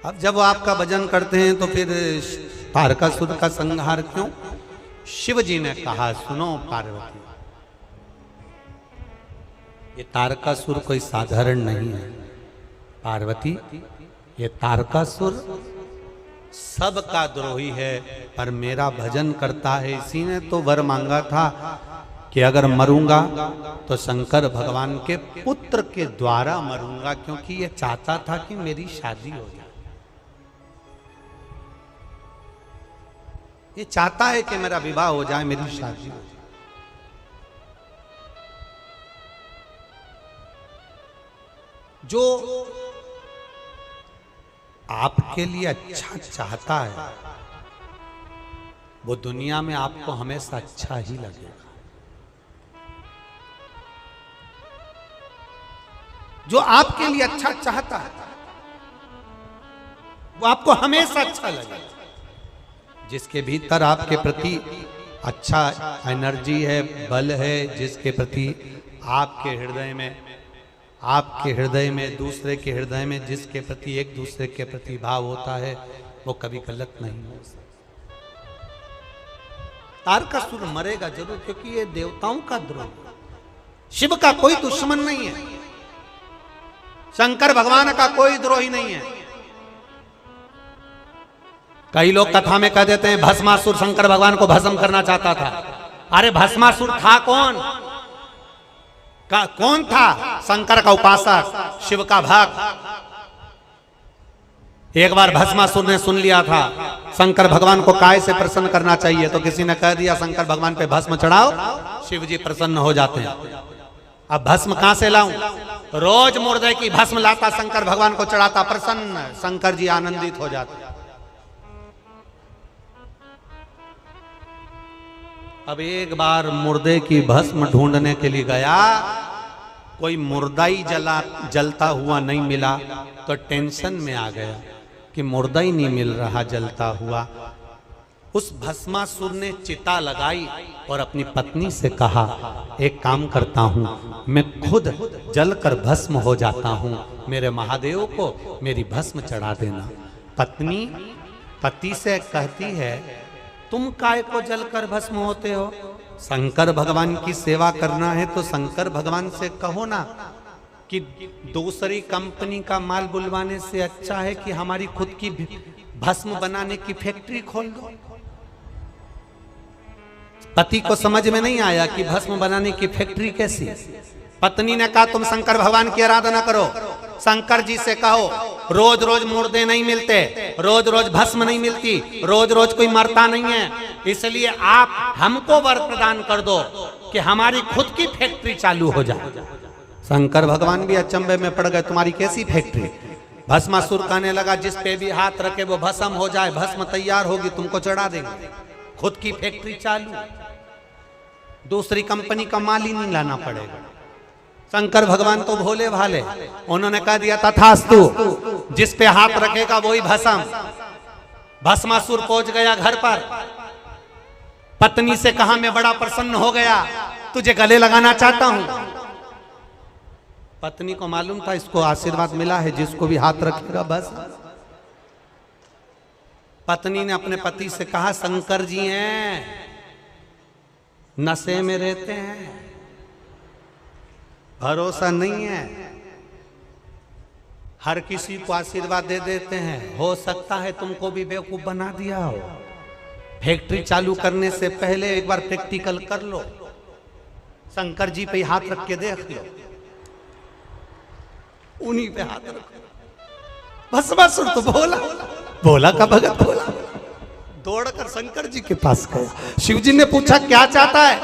अब जब वो आपका भजन करते हैं तो फिर तारकासुर का संहार क्यों? शिव जी ने कहा सुनो पार्वती, ये तारकासुर कोई साधारण नहीं है। पार्वती, ये तारकासुर सबका द्रोही है, पर मेरा भजन करता है। इसी ने तो वर मांगा था कि अगर मरूंगा तो शंकर भगवान के पुत्र के द्वारा मरूंगा, क्योंकि ये चाहता था कि मेरी शादी हो जाए। ये चाहता है कि मेरा विवाह हो जाए, मेरी शादी हो जाए। जो आपके लिए अच्छा चाहता है वो दुनिया में आपको हमेशा अच्छा ही लगेगा। जो आपके लिए अच्छा चाहता है वो आपको हमेशा अच्छा लगेगा। जिसके भीतर आपके प्रति अच्छा एनर्जी है, बल है, जिसके प्रति आपके हृदय में दूसरे के हृदय में जिसके प्रति एक दूसरे के प्रति भाव होता है, वो कभी गलत नहीं हो सकता। तारकासुर मरेगा जरूर, क्योंकि ये देवताओं का द्रोह, शिव का कोई दुश्मन नहीं है, शंकर भगवान का कोई द्रोही नहीं है। कई लोग कथा में कह देते हैं भस्मासुर शंकर भगवान को भस्म करना चाहता था। अरे भस्मासुर था कौन? कौन था? शंकर का उपासक, शिव का भक्त। एक बार भस्मासुर ने सुन लिया था शंकर भगवान को काय से प्रसन्न करना चाहिए, तो किसी ने कह दिया शंकर भगवान पे भस्म चढ़ाओ, शिव जी प्रसन्न हो जाते हैं। अब भस्म कहां से लाऊं? रोज मुर्दे की भस्म लाता, शंकर भगवान को चढ़ाता, प्रसन्न शंकर जी आनंदित हो जाते। अब एक बार मुर्दे की भस्म ढूंढने के लिए गया, कोई मुर्दा ही जलता हुआ नहीं मिला, तो टेंशन में आ गया कि मुर्दा ही नहीं मिल रहा जलता हुआ। उस भस्मासुर ने चिता लगाई और अपनी पत्नी से कहा एक काम करता हूं, मैं खुद जलकर भस्म हो जाता हूं, मेरे महादेव को मेरी भस्म चढ़ा देना। पत्नी पति से कहती है तुम काय को जलकर भस्म होते हो? शंकर भगवान की सेवा करना है तो शंकर भगवान से कहो ना कि दूसरी कंपनी का माल बुलवाने से अच्छा है कि हमारी खुद की भस्म बनाने की फैक्ट्री खोल दो। पति को समझ में नहीं आया कि भस्म बनाने की फैक्ट्री कैसी। पत्नी ने कहा तुम शंकर भगवान की आराधना करो, शंकर जी से कहो रोज रोज मुर्दे नहीं मिलते, रोज रोज भस्म नहीं मिलती, रोज रोज कोई मरता नहीं है, इसलिए आप हमको वर प्रदान कर दो कि हमारी खुद की फैक्ट्री चालू हो जाए। शंकर भगवान भी अचंभे में पड़ गए, तुम्हारी कैसी फैक्ट्री? भस्मासुर कहने लगा जिस पे भी हाथ रखे वो भस्म हो जाए, भस्म तैयार होगी तुमको चढ़ा देंगे। खुद की फैक्ट्री चालू, दूसरी कंपनी का माल ही नहीं लाना पड़ेगा। शंकर भगवान तो भोले भाले, उन्होंने कह दिया तथास्तु, जिस पे हाथ रखेगा वही भस्म। भस्मासुर पहुंच गया घर पर, पत्नी से कहा मैं बड़ा प्रसन्न हो गया, तुझे गले लगाना चाहता हूं। पत्नी को मालूम था इसको आशीर्वाद मिला है, जिसको भी हाथ रखेगा बस। पत्नी ने अपने पति से कहा शंकर जी हैं, नशे में रहते हैं, भरोसा नहीं है, हर किसी को आशीर्वाद दे देते हैं, हो सकता है तुमको भी बेवकूफ बना दिया हो। फैक्ट्री चालू करने से पहले एक बार प्रैक्टिकल कर लो, शंकर जी पे हाथ रख के देख लो, उन्हीं पे हाथ रखो। भस्मासुर तो भोला, भोला का भगत भोला दौड़कर शंकर जी के पास गया। शिव जी ने पूछा क्या चाहता है?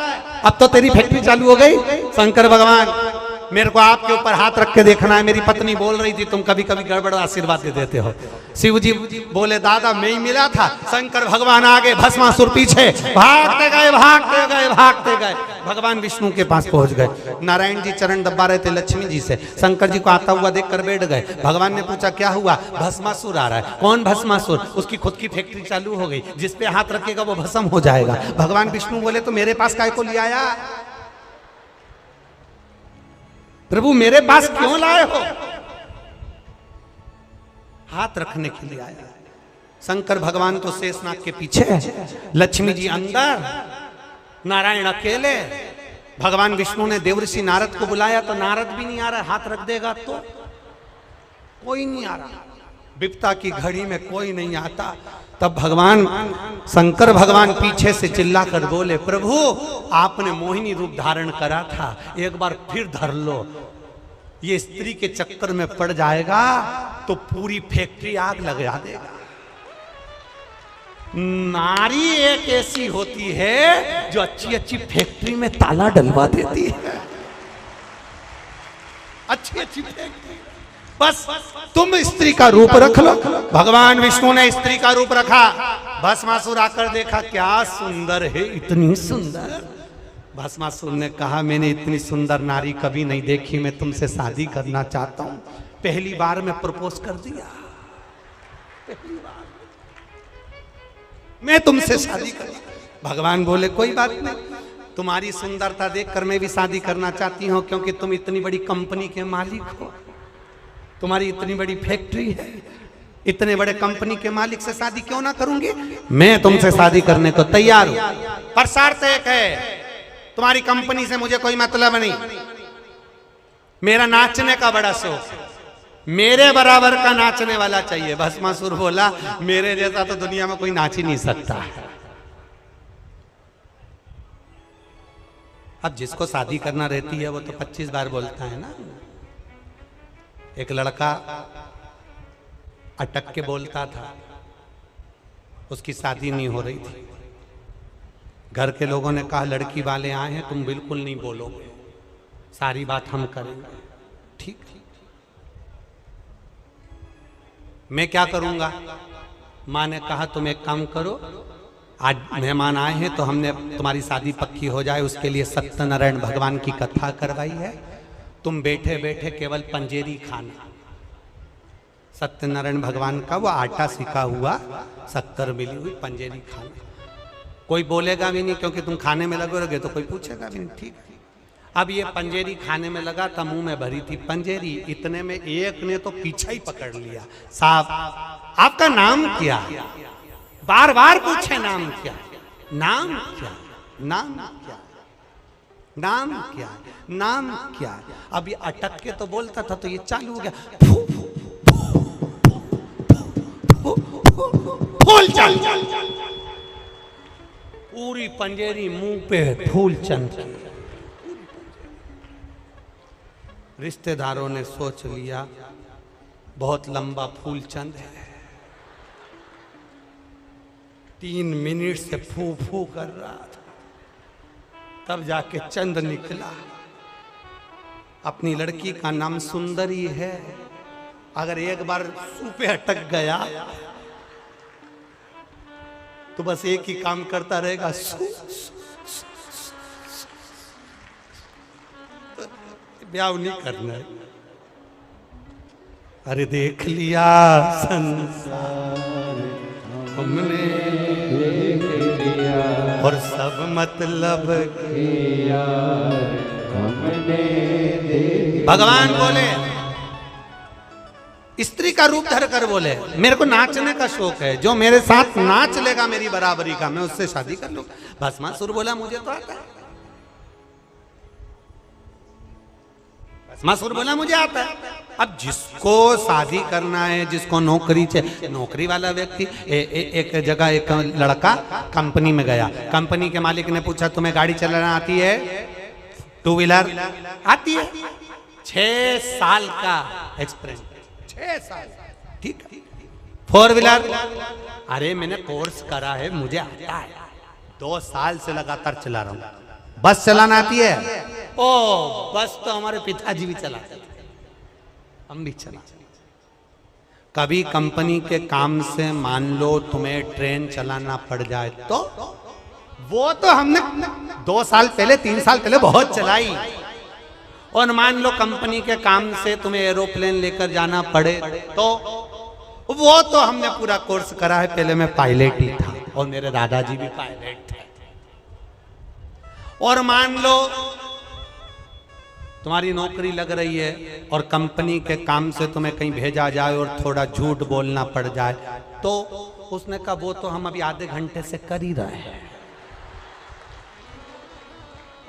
अब तो तेरी फैक्ट्री चालू हो गई। शंकर भगवान, मेरे को आपके ऊपर हाथ रख के देखना है। मेरी पत्नी बोल रही थी तुम कभी कभी गड़बड़ आशीर्वाद दे देते हो। शिव जी बोले दादा मैं ही मिला था। शंकर भगवान आगे, भस्मासुर पीछे, भागते गए भागते गए भागते गए, भगवान विष्णु के पास पहुंच गए। नारायण जी चरण दबा रहे थे लक्ष्मी जी से। शंकर जी को आता हुआ देखकर बैठ गए। भगवान ने पूछा क्या हुआ? भस्मासुर आ रहा है। कौन भस्मासुर? उसकी खुद की फैक्ट्री चालू हो गई, जिस पे हाथ रखेगा वो भस्म हो जाएगा। भगवान विष्णु बोले तो मेरे पास काय को ले आया? प्रभु मेरे पास क्यों लाए हो? हाथ रखने के लिए आया। शंकर भगवान तो शेषनाग के पीछे, लक्ष्मी जी अंदर, नारायण अकेले। भगवान विष्णु ने देवर्षि नारद को बुलाया तो नारद भी नहीं आ रहा। हाथ रख देगा तो कोई नहीं आ रहा। विपता की घड़ी में कोई नहीं आता। तब भगवान शंकर भगवान पीछे से चिल्ला कर बोले प्रभु आपने मोहिनी रूप धारण करा था, एक बार फिर धर लो। ये स्त्री के चक्कर में पड़ जाएगा तो पूरी फैक्ट्री आग लगा देगा। नारी एक ऐसी होती है जो अच्छी अच्छी फैक्ट्री में ताला डलवा देती है। अच्छी अच्छी फैक्ट्री, बस तुम स्त्री का रूप रख लो। भगवान विष्णु ने स्त्री का रूप रखा। भस्मासुर आकर देखा क्या सुंदर है, इतनी सुंदर। भस्मासुर ने कहा मैंने इतनी सुंदर नारी कभी नहीं देखी, मैं तुमसे शादी करना चाहता हूं। पहली बार में प्रपोज कर दिया, पहली बार मैं तुमसे शादी कर। भगवान बोले कोई बात नहीं, तुम्हारी सुंदरता देखकर मैं भी शादी करना चाहती हूं, क्योंकि तुम इतनी बड़ी कंपनी के मालिक हो, तुम्हारी इतनी बड़ी फैक्ट्री है, इतने बड़े कंपनी के मालिक से शादी क्यों ना करूंगी? मैं तुमसे शादी करने को तैयार हूं, पर शर्त एक है, तुम्हारी कंपनी से मुझे कोई मतलब नहीं। मेरा नाचने का बड़ा शौक, मेरे बराबर का नाचने वाला चाहिए। भस्मासुर बोला मेरे जैसा तो दुनिया में कोई नाच ही नहीं सकता। अब जिसको शादी करना रहती है वो तो 25 बार बोलता है ना। एक लड़का अटक के बोलता था, उसकी शादी नहीं हो रही थी। घर के लोगों ने कहा लड़की वाले आए हैं, तुम बिल्कुल नहीं बोलोगे, सारी बात हम करेंगे। ठीक, मैं क्या करूंगा? माँ ने कहा तुम एक काम करो, आज मेहमान आए हैं तो हमने तुम्हारी शादी पक्की हो जाए उसके लिए सत्यनारायण भगवान की कथा करवाई है। तुम बैठे बैठे केवल पंजेरी खाना। सत्यनारायण भगवान का वो आटा सिका हुआ, शक्कर मिली हुई पंजेरी खाना। कोई बोलेगा भी नहीं क्योंकि तुम खाने में लगोगे तो कोई पूछेगा भी नहीं। ठीक है। अब ये पंजेरी खाने में लगा था, मुंह में भरी थी पंजेरी। इतने में एक ने तो पीछा ही पकड़ लिया। साहब आपका नाम क्या? बार बार पूछे नाम क्या, नाम क्या, नाम क्या, नाम क्या, नाम क्या। अब ये अटक के तो बोलता था तो ये चालू हो गया, फूल चल, पूरी पंजेरी मुंह पे फूल चंद। रिश्तेदारों ने सोच लिया बहुत लंबा फूल चंद है। 3 मिनट से फू फू कर रहा था, तब जाके चंद निकला। अपनी लड़की का नाम सुंदरी है, अगर एक बार सू पे अटक गया तो बस एक ही काम करता रहेगा, ब्याह नहीं करना है। अरे देख लिया संसार हमने देख लिया और सब मतलब किया हमने देख। भगवान बोले, स्त्री का रूप धर कर बोले मेरे को नाचने का शौक है, जो मेरे साथ नाच लेगा मेरी बराबरी का मैं उससे शादी कर लूंगा। भस्मासुर बोला मुझे तो आता है। भस्मासुर बोला मुझे आता है। अब जिसको शादी करना है, जिसको नौकरी चाहिए, नौकरी वाला व्यक्ति एक जगह एक लड़का कंपनी में गया। कंपनी के मालिक ने पूछा तुम्हें गाड़ी चलाना आती है? टू व्हीलर आती है, 6 साल का एक्सपीरियंस, 6 साल, ठीक है। 4 व्हीलर, अरे मैंने कोर्स करा है, मुझे आता है, 2 साल से लगातार चला रहा हूं। बस चलाना आती है? ओ बस तो हमारे पिताजी भी चलाते थे, हम भी चला। कभी कंपनी के काम से मान लो तुम्हें ट्रेन चलाना पड़ जाए तो वो तो हमने 2 साल पहले 3 साल पहले बहुत चलाई। और मान लो कंपनी के काम से तुम्हें एरोप्लेन लेकर जाना पड़े तो वो तो हमने पूरा कोर्स करा है। पहले मैं पायलट ही था और मेरे दादाजी भी पायलट थे। और मान लो तुम्हारी नौकरी लग रही है और कंपनी के काम से तुम्हें कहीं भेजा जाए और थोड़ा झूठ बोलना पड़ जाए तो उसने कहा वो तो हम अभी आधे घंटे से कर ही रहे हैं,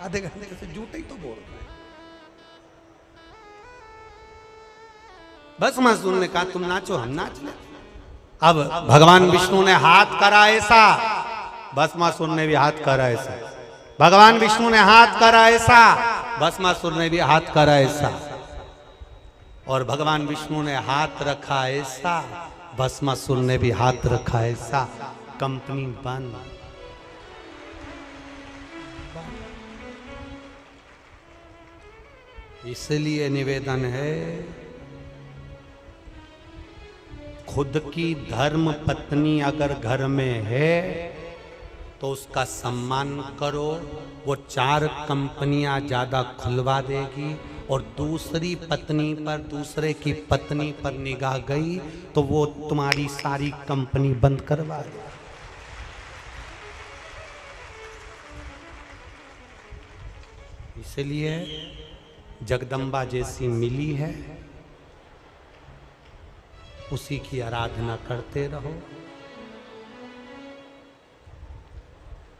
आधे घंटे से झूठ ही तो बोल रहे हैं। बस मासूम ने कहा तुम नाचो हम नाच ले। अब भगवान विष्णु ने हाथ करा ऐसा, बस मासूम ने भी हाथ करा ऐसा। भगवान विष्णु ने हाथ करा ऐसा, भस्मासुर ने भी हाथ करा ऐसा। और भगवान विष्णु ने हाथ रखा ऐसा, भस्मासुर ने भी हाथ रखा ऐसा। कंपनी बंद। इसलिए निवेदन है, खुद की धर्म पत्नी अगर घर में है तो उसका सम्मान करो। वो 4 कंपनियां ज्यादा खुलवा देगी और दूसरी पत्नी पर, दूसरे की पत्नी पर निगाह गई तो वो तुम्हारी सारी कंपनी बंद करवा देगी। इसलिए जगदम्बा जैसी मिली है उसी की आराधना करते रहो।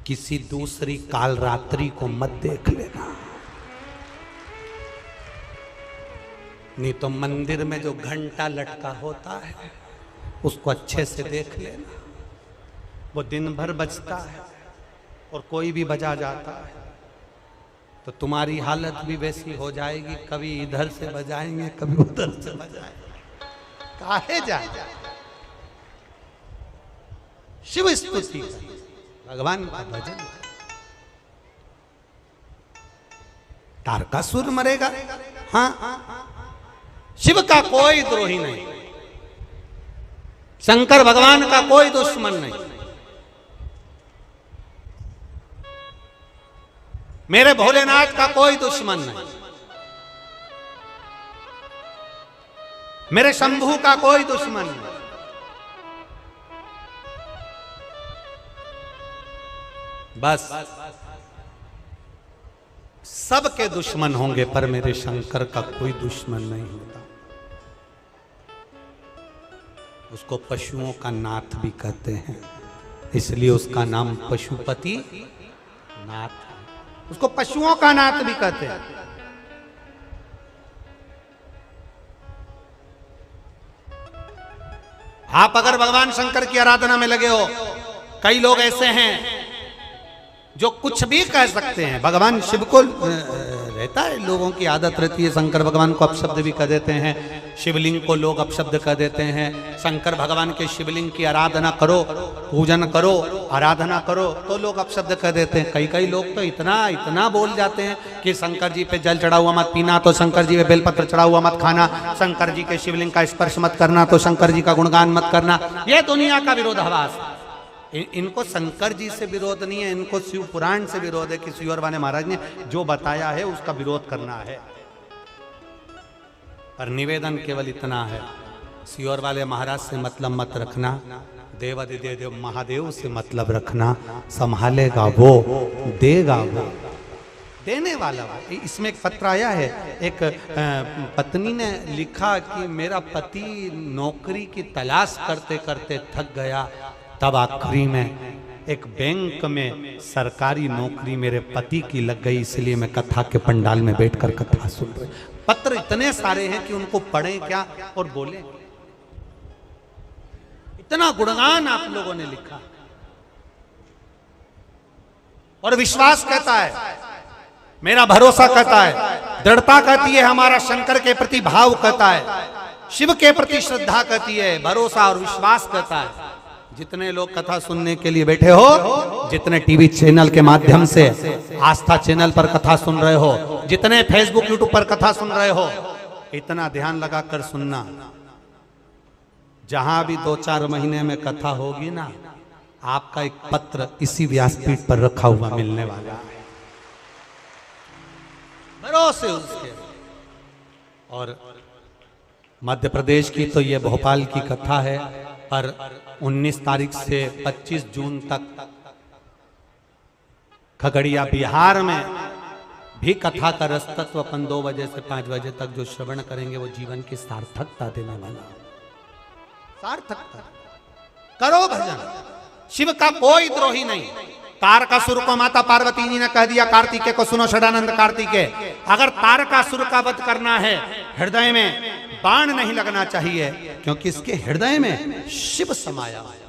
किसी दूसरी काल रात्रि को मत देख लेना, नहीं तो मंदिर में जो घंटा लटका होता है उसको अच्छे से देख लेना। वो दिन भर बजता है और कोई भी बजा जाता है तो तुम्हारी हालत भी वैसी हो जाएगी। कभी इधर से बजाएंगे, कभी उधर से बजाएंगे, काहे जाए। शिव स्तुति, भगवान का भजन। तारकासुर मरेगा, हाँ, शिव का कोई द्रोही नहीं, शंकर भगवान का कोई दुश्मन नहीं। मेरे भोलेनाथ का कोई दुश्मन नहीं, मेरे शंभू का कोई दुश्मन नहीं। बस सबके दुश्मन होंगे पर मेरे शंकर का कोई दुश्मन नहीं होता। उसको पशुओं का नाथ भी कहते हैं, इसलिए उसका नाम पशुपति नाथ है। उसको पशुओं का नाथ भी कहते हैं। आप अगर भगवान शंकर की आराधना में लगे हो, कई लोग ऐसे हैं जो कुछ भी कह सकते हैं। भगवान शिव को रहता है, लोगों की आदत रहती है, शंकर भगवान को अपशब्द भी कह देते हैं, शिवलिंग को लोग अपशब्द कह देते हैं। शंकर भगवान के शिवलिंग की आराधना करो, पूजन करो, आराधना करो तो लोग अपशब्द कह देते हैं। कई लोग तो इतना बोल जाते हैं कि शंकर जी पे जल चढ़ा हुआ मत पीना, तो शंकर जी पे बेलपत्र चढ़ा हुआ मत खाना, शंकर जी के शिवलिंग का स्पर्श मत करना, तो शंकर जी का गुणगान मत करना। यह दुनिया का विरोधाभास। इनको शंकर जी से विरोध नहीं है, इनको शिव पुराण से विरोध है कि सियोर वाले महाराज ने जो बताया है उसका विरोध करना है। पर निवेदन केवल इतना है, सियोर वाले महाराज से मतलब मत रखना, देवादिदेव महादेव से मतलब रखना। संभालेगा वो, देगा वो, देने वाला वो। इसमें एक पत्र आया है, एक पत्नी ने लिखा कि मेरा पति नौकरी की तलाश करते करते थक गया, तब आखिरी में एक बैंक में सरकारी नौकरी मेरे पति की लग गई, इसलिए मैं कथा के पंडाल में बैठकर कथा सुन रही। पत्र इतने सारे हैं कि उनको पढ़ें क्या और बोलें। इतना गुणगान आप लोगों ने लिखा और विश्वास कहता है मेरा भरोसा कहता है, दृढ़ता कहती है, हमारा शंकर के प्रति भाव कहता है, शिव के प्रति श्रद्धा कहती है, भरोसा और विश्वास कहता है। जितने लोग कथा सुनने के लिए बैठे हो, जितने टीवी चैनल के माध्यम से आस्था चैनल पर कथा सुन रहे हो, जितने फेसबुक यूट्यूब पर कथा सुन रहे हो, इतना ध्यान लगाकर सुनना, जहां भी 2-4 महीने में कथा होगी ना, आपका एक पत्र इसी व्यासपीठ पर रखा हुआ मिलने वाला है, भरोसे उसके। और मध्य प्रदेश की तो ये भोपाल की कथा है, पर 19 तारीख से 25 जून तक खगड़िया बिहार में भी कथा का रसतत्व अपन 2 बजे से 5 बजे तक जो श्रवण करेंगे वो जीवन की सार्थकता देने वाला। सार्थकता करो भजन, शिव का कोई द्रोही नहीं। तारकासुर को माता पार्वती जी ने कह दिया, कार्तिकेय को सुनो षडानंद कार्तिकेय, अगर तारकासुर का वध करना है, हृदय में बाण नहीं लगना चाहिए, क्योंकि इसके हृदय में शिव समाया है,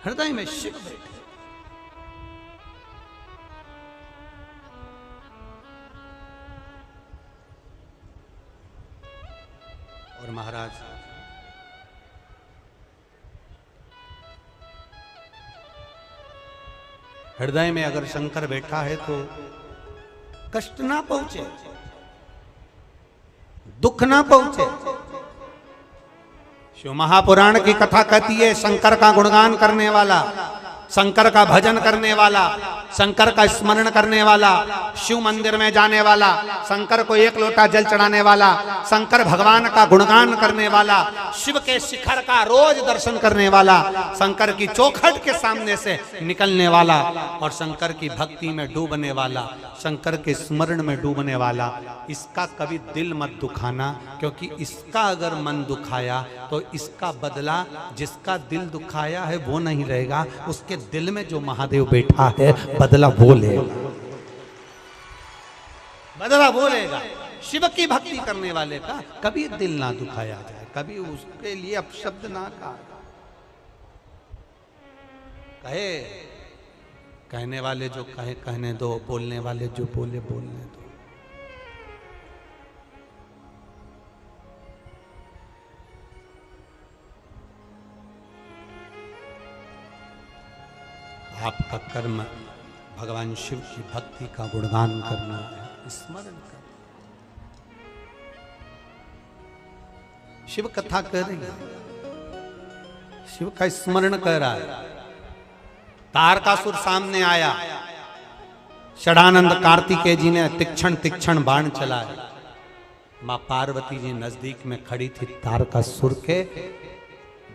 हृदय में शिव बैठे। और महाराज हृदय में अगर शंकर बैठा है तो कष्ट ना पहुंचे, दुख ना पहुंचे। शिव महापुराण की कथा कहती है, शंकर का गुणगान करने वाला, शंकर का भजन करने वाला, शंकर का स्मरण करने वाला, शिव मंदिर में जाने वाला, शंकर को 1 लोटा जल चढ़ाने वाला, शंकर भगवान का गुणगान करने वाला, शिव के शिखर का रोज दर्शन करने वाला, शंकर की चौखट के सामने से निकलने वाला और शंकर की भक्ति में डूबने वाला, शंकर के स्मरण में डूबने वाला, इसका कभी दिल मत दुखाना, क्योंकि इसका अगर मन दुखाया तो इसका बदला जिसका दिल दुखाया है वो नहीं रहेगा, उसके दिल में जो महादेव बैठा है बदला वो लेगा, बदला वो लेगा। शिव की भक्ति करने वाले का कभी दिल ना दुखाया जाए, कभी उसके लिए अपशब्द ना कहे, कहने वाले जो कहे कहने दो, बोलने वाले जो बोले बोलने दो। आपका कर्म भगवान शिव की भक्ति का गुणगान करना है, स्मरण करना। शिव कथा कर रही है, शिव का स्मरण कर रहा है। तारकासुर सामने आया, षडानंद कार्तिकेय जी ने तीक्ष्ण बाण चलाया। मां पार्वती जी नजदीक में खड़ी थी तारकासुर के,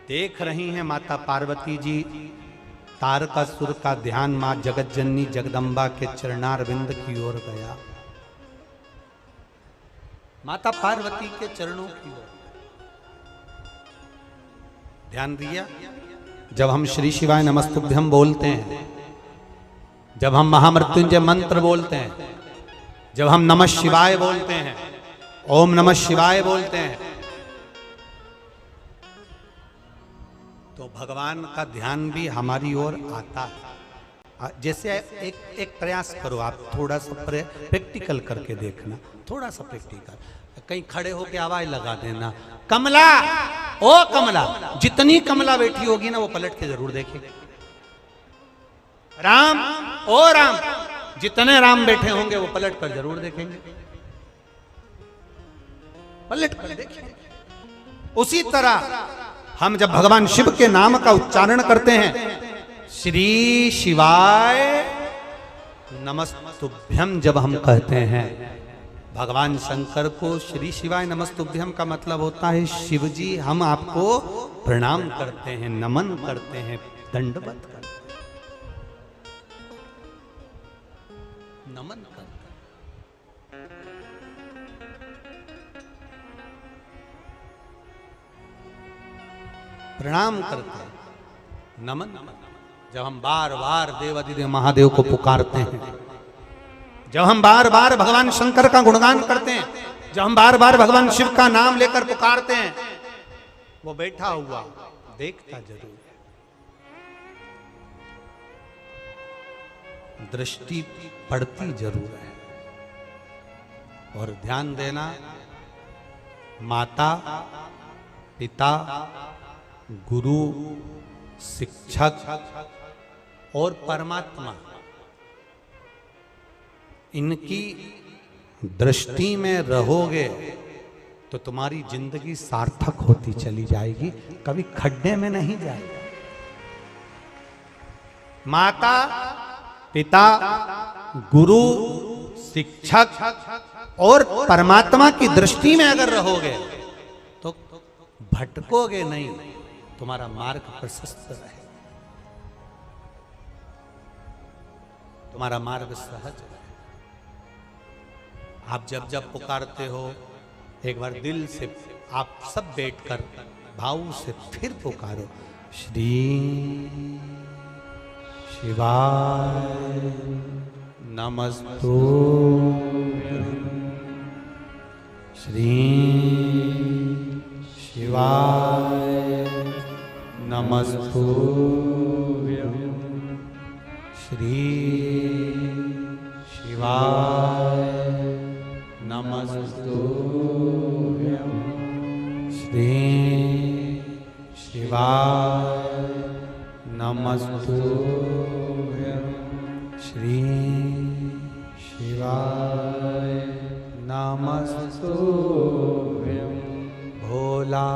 देख रही हैं माता पार्वती जी। तारकासुर का ध्यान मां जगत जननी जगदम्बा के चरणारविंद की ओर गया, माता पार्वती के चरणों की ओर ध्यान दिया। जब हम श्री शिवाय नमस्तुभ्यम बोलते हैं, जब हम महामृत्युंजय मंत्र बोलते हैं, जब हम नमः शिवाय बोलते हैं, ओम नमः शिवाय बोलते हैं, तो भगवान का ध्यान भी हमारी ओर आता है। जैसे एक प्रयास करो आप, थोड़ा सा प्रैक्टिकल करके देखना, थोड़ा सा प्रैक्टिकल, कहीं खड़े होके आवाज लगा देना, कमला, ओ कमला। जितनी कमला बैठी होगी ना वो पलट के जरूर देखेगी। राम, ओ राम, जितने राम बैठे होंगे वो पलट कर जरूर देखेंगे, पलट कर देखेंगे। उसी तरह हम जब भगवान शिव के नाम का उच्चारण करते हैं, श्री शिवाय नमस्तुभ्यम जब हम कहते हैं, भगवान शंकर को श्री शिवाय नमस्तुभ्यम का मतलब होता है शिव जी हम आपको प्रणाम करते हैं, नमन करते हैं, दंडवत करते हैं, नमन करते हैं, प्रणाम करते हैं, नमन। जब हम बार बार देवाधिदेव महादेव को पुकारते हैं, जब हम बार बार भगवान शंकर का गुणगान करते हैं, जब हम बार बार भगवान शिव का नाम लेकर पुकारते हैं, वो बैठा हुआ देखता जरूर है। दृष्टि पड़ती जरूर है। और ध्यान देना, माता पिता गुरु शिक्षक और परमात्मा, इनकी दृष्टि में रहोगे तो तुम्हारी जिंदगी सार्थक होती चली जाएगी, कभी खड्डे में नहीं जाएगी। माता पिता गुरु शिक्षक और परमात्मा की दृष्टि में अगर रहोगे तो भटकोगे नहीं, तुम्हारा मार्ग प्रशस्त रहे, तुम्हारा मार्ग सहज रहे। आप जब जब पुकारते हो, एक बार दिल से आप सब बैठकर भाव से फिर पुकारो, श्री शिवाय नमस्तु, श्री शिवाय नमस्तु, श्री शिवाय नमस्तु, श्री शिवाय नमस्तु, श्री शिवाय नमस्तु। भोला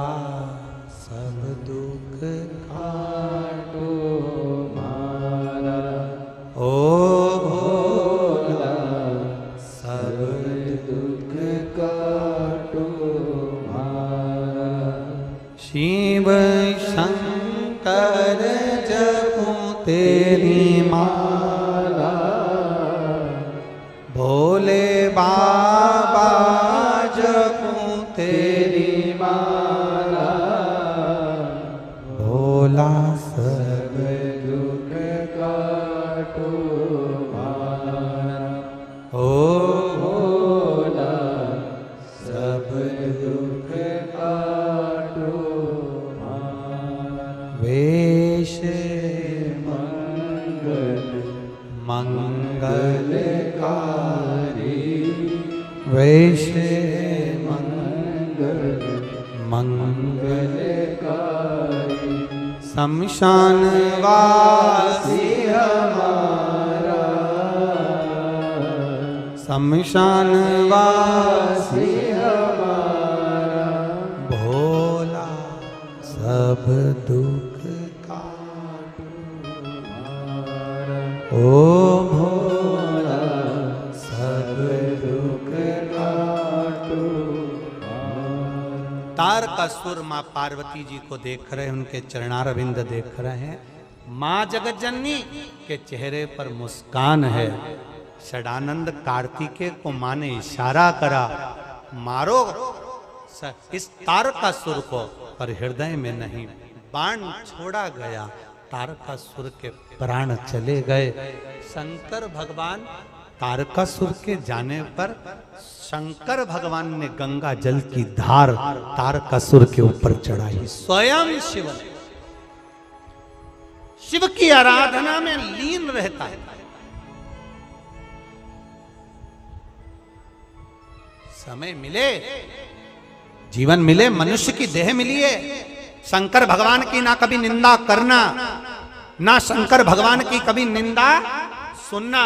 सब दुख काटो मारा, ओ भोला सब दुख काटो मारा। शिव शंकर जपूं तेरी माला, भोले बाबा जपूं तेरी माला, भोला सब दुख काटो मारा, ओ भोला सब दुख काटो मारा। वेश मंगलकारी, वेश मंगलकारी, शमशान वासी हमारा, शमशान वासी हमारा, भोला सब दुख काटो मारा, ओ भोला सब दुख काटो मारा। तारकासुर माँ पार्वती जी को देख रहे हैं, उनके चरणारविंद देख रहे हैं, माँ जगज्जननी के चेहरे पर मुस्कान है। षडानंद कार्तिकेय को माँ ने इशारा करा, मारो इस तारकासुर को, पर हृदय में नहीं, बाण छोड़ा गया, तारकासुर के प्राण चले गए। शंकर भगवान तारकासुर के जाने पर शंकर भगवान ने गंगा जल की धार तारकासुर के ऊपर चढ़ाई। स्वयं शिव शिव की आराधना में लीन रहता है। समय मिले, जीवन मिले, मनुष्य की देह मिली है, शंकर भगवान की ना कभी निंदा करना, ना शंकर भगवान की कभी निंदा सुनना।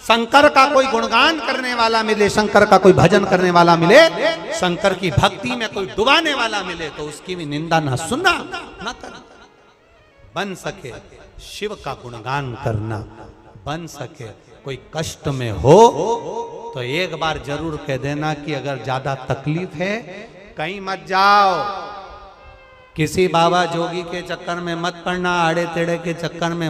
शंकर का कोई गुणगान करने वाला मिले, शंकर का कोई भजन करने वाला मिले, शंकर की भक्ति में कोई डुबाने वाला मिले तो उसकी भी निंदा ना सुनना ना करना। बन सके शिव का गुणगान करना, बन सके कोई कष्ट में हो तो एक बार जरूर कह देना कि अगर ज्यादा तकलीफ है कहीं मत जाओ, किसी बाबा जोगी के चक्कर में मत पड़ना, आड़े टेढ़े के चक्कर में